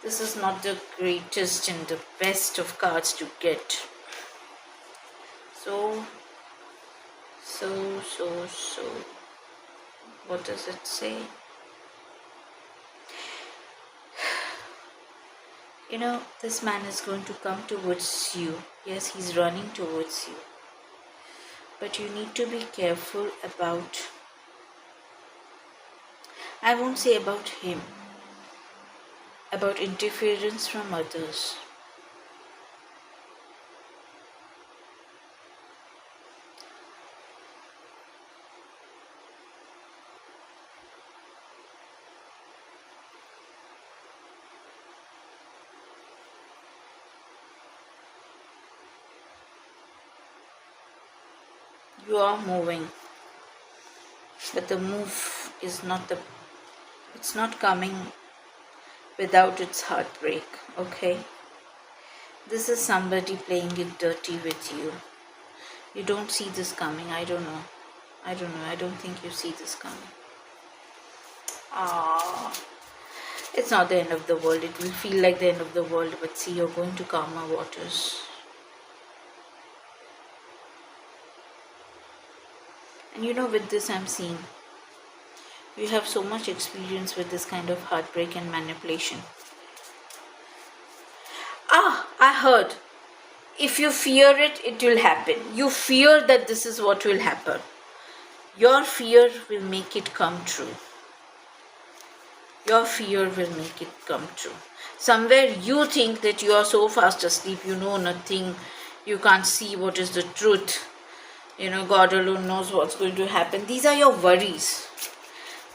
is not the greatest and the best of cards to get. So. What does it say? You know, this man is going to come towards you. Yes, he's running towards you. But you need to be careful about, I won't say about him, about interference from others. You are moving, but the move is not it's not coming without its heartbreak, okay? This is somebody playing it dirty with you. You don't see this coming. I don't know. I don't think you see this coming. It's not the end of the world. It will feel like the end of the world, but see, you're going to calmer waters. And you know, with this I'm seeing, you have so much experience with this kind of heartbreak and manipulation. I heard, if you fear it, it will happen. You fear that this is what will happen. Your fear will make it come true. Your fear will make it come true. Somewhere you think that you are so fast asleep, you know nothing, you can't see what is the truth. You know, God alone knows what's going to happen. These are your worries.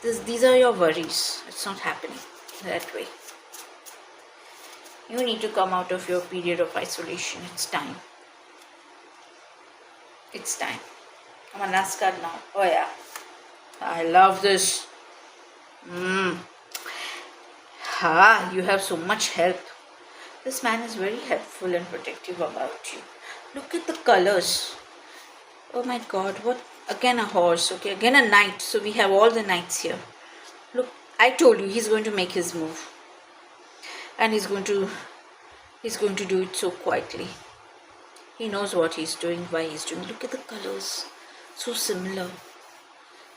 These are your worries. It's not happening that way. You need to come out of your period of isolation. It's time. It's time. Come on, last card now. Oh yeah. I love this. You have so much help. This man is very helpful and protective about you. Look at the colors. Oh my God, what? Again a horse, okay, again a knight. So we have all the knights here. Look, I told you he's going to make his move. And he's going to do it so quietly. He knows what he's doing, why he's doing. Look at the colors. So similar.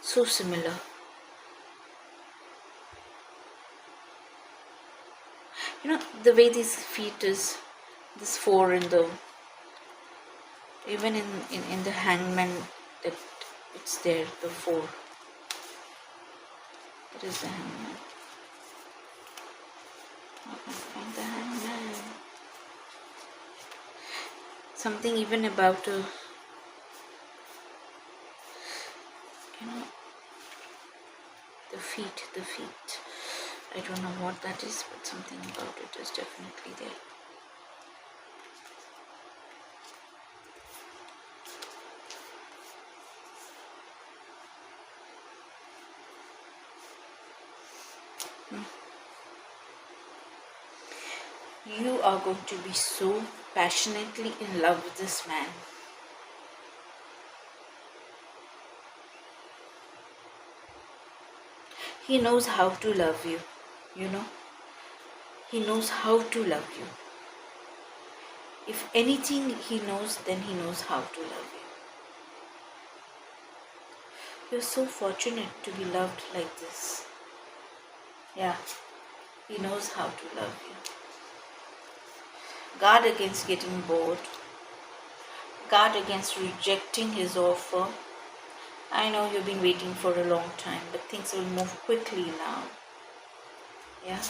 So similar. You know, the way these feet is, this four in the, even in the hangman, that it's there, the four. What is the hangman? I can't find the hangman. Something even about a, you know, the feet. I don't know what that is, but something about it is definitely there. You are going to be so passionately in love with this man. He knows how to love you, you know. He knows how to love you. If anything he knows, then he knows how to love you. You're so fortunate to be loved like this. Yeah, he knows how to love you. Guard against getting bored. Guard against rejecting his offer. I know you've been waiting for a long time, but things will move quickly now. Yeah.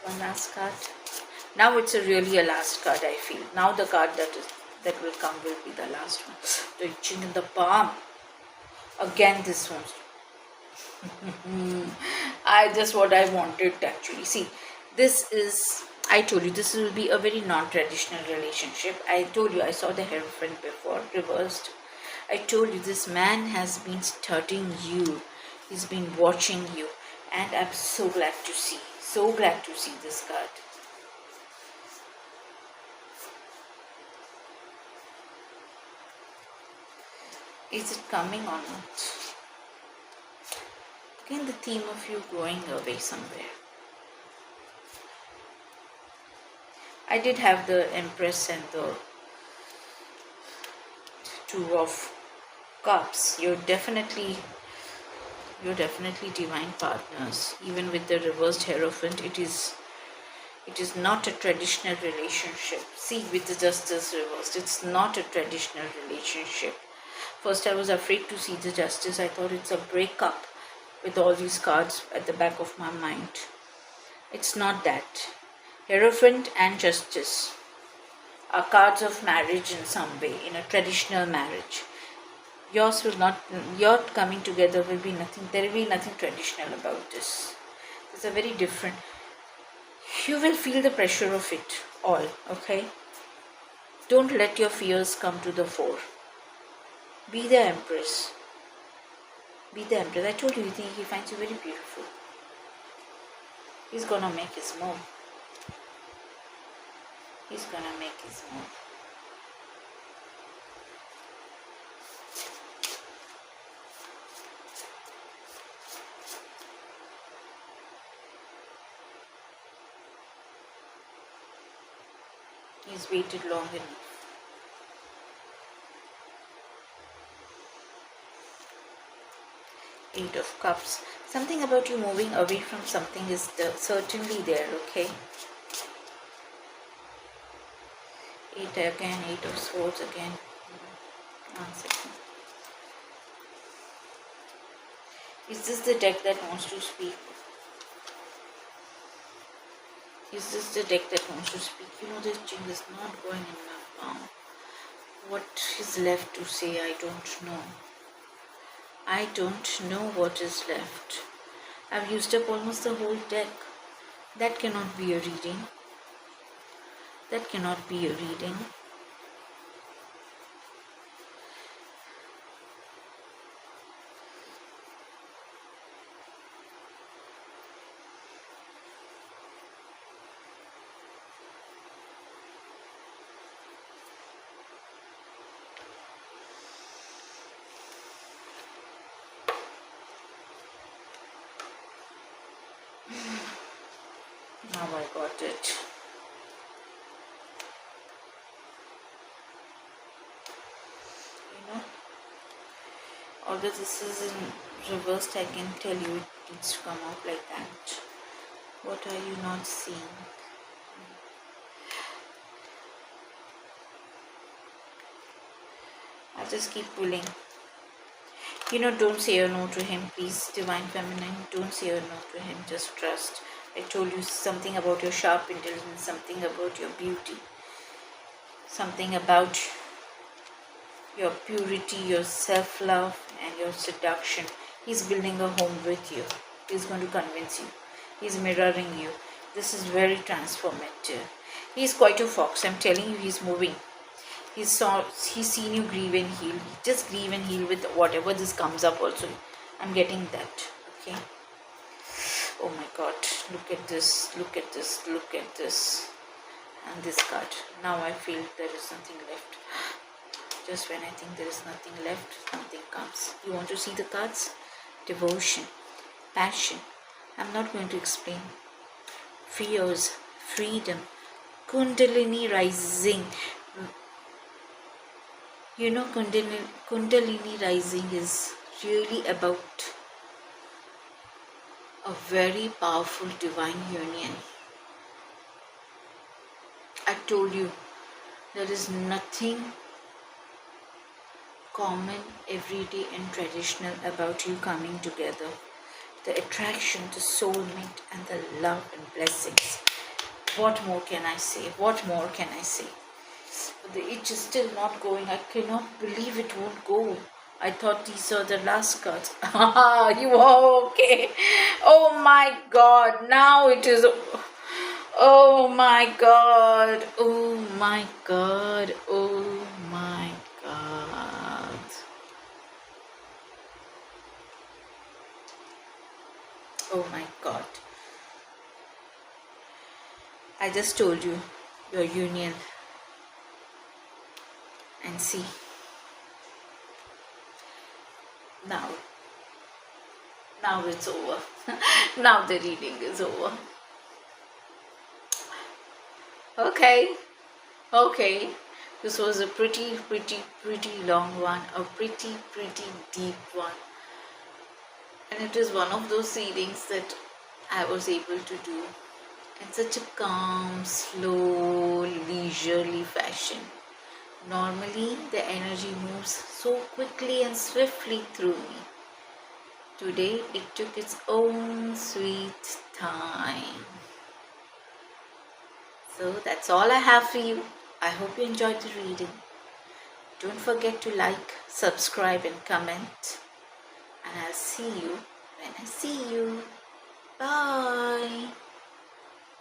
One last card. Now it's really a last card, I feel. Now the card that will come will be the last one. The itching in the palm. Again this one. I just what I wanted actually. See, this is, I told you this will be a very non-traditional relationship. I told you I saw the Hierophant before, reversed. I told you this man has been studying you. He's been watching you. And I'm so glad to see this card. Is it coming or not? Again, the theme of you going away somewhere. I did have the Empress and the Two of Cups. You're definitely divine partners. Even with the reversed Hierophant, it is not a traditional relationship. See, with the Justice reversed, it's not a traditional relationship. First, I was afraid to see the Justice. I thought it's a breakup with all these cards at the back of my mind. It's not that. Hierophant and Justice are cards of marriage in some way, in a traditional marriage. Yours will not, your coming together will be nothing, there will be nothing traditional about this. It's a very different, you will feel the pressure of it all, okay? Don't let your fears come to the fore. Be the Empress. Be the Empress. I told you, he finds you very beautiful. He's gonna make his move. He's gonna make his move. He's waited long enough. Eight of Cups. Something about you moving away from something is certainly there, okay? Eight again, Eight of Swords again. 1 second. Is this the deck that wants to speak? Is this the deck that wants to speak? You know, this thing is not going in my palm. What is left to say, I don't know. I don't know what is left. I've used up almost the whole deck. That cannot be a reading. That cannot be a reading. Now I got it. You know, although this is in reversed, I can tell you it needs to come out like that. What are you not seeing? I'll just keep pulling. You know, don't say a no to him, please, Divine Feminine. Don't say a no to him, just trust. I told you something about your sharp intelligence, something about your beauty, something about your purity, your self-love and your seduction. He's building a home with you. He's going to convince you. He's mirroring you. This is very transformative. He's quite a fox. I'm telling you, he's moving. He's seen you grieve and heal. Just grieve and heal with whatever this comes up also. I'm getting that. Okay. Oh my God. Look at this. Look at this. Look at this. And this card. Now I feel there is nothing left. Just when I think there is nothing left, something comes. You want to see the cards? Devotion. passion. I'm not going to explain. Fears, freedom, Kundalini rising. You know, Kundalini rising is really about a very powerful divine union. I told you, there is nothing common, everyday and traditional about you coming together. The attraction, the soulmate and the love and blessings. What more can I say? What more can I say? The itch is still not going. I cannot believe it won't go. I thought these are the last cards. You are okay. Oh my God. Now it is. Oh my God. Oh my God. Oh my God. Oh my God. I just told you your union. And see, now it's over. Now the reading is over. Okay, this was a pretty long one, a pretty deep one, and it is one of those readings that I was able to do in such a calm, slow, leisurely fashion. Normally the energy moves so quickly and swiftly through me. Today it took its own sweet time. So that's all I have for you. I hope you enjoyed the reading. Don't forget to like, subscribe and comment. And I'll see you when I see you.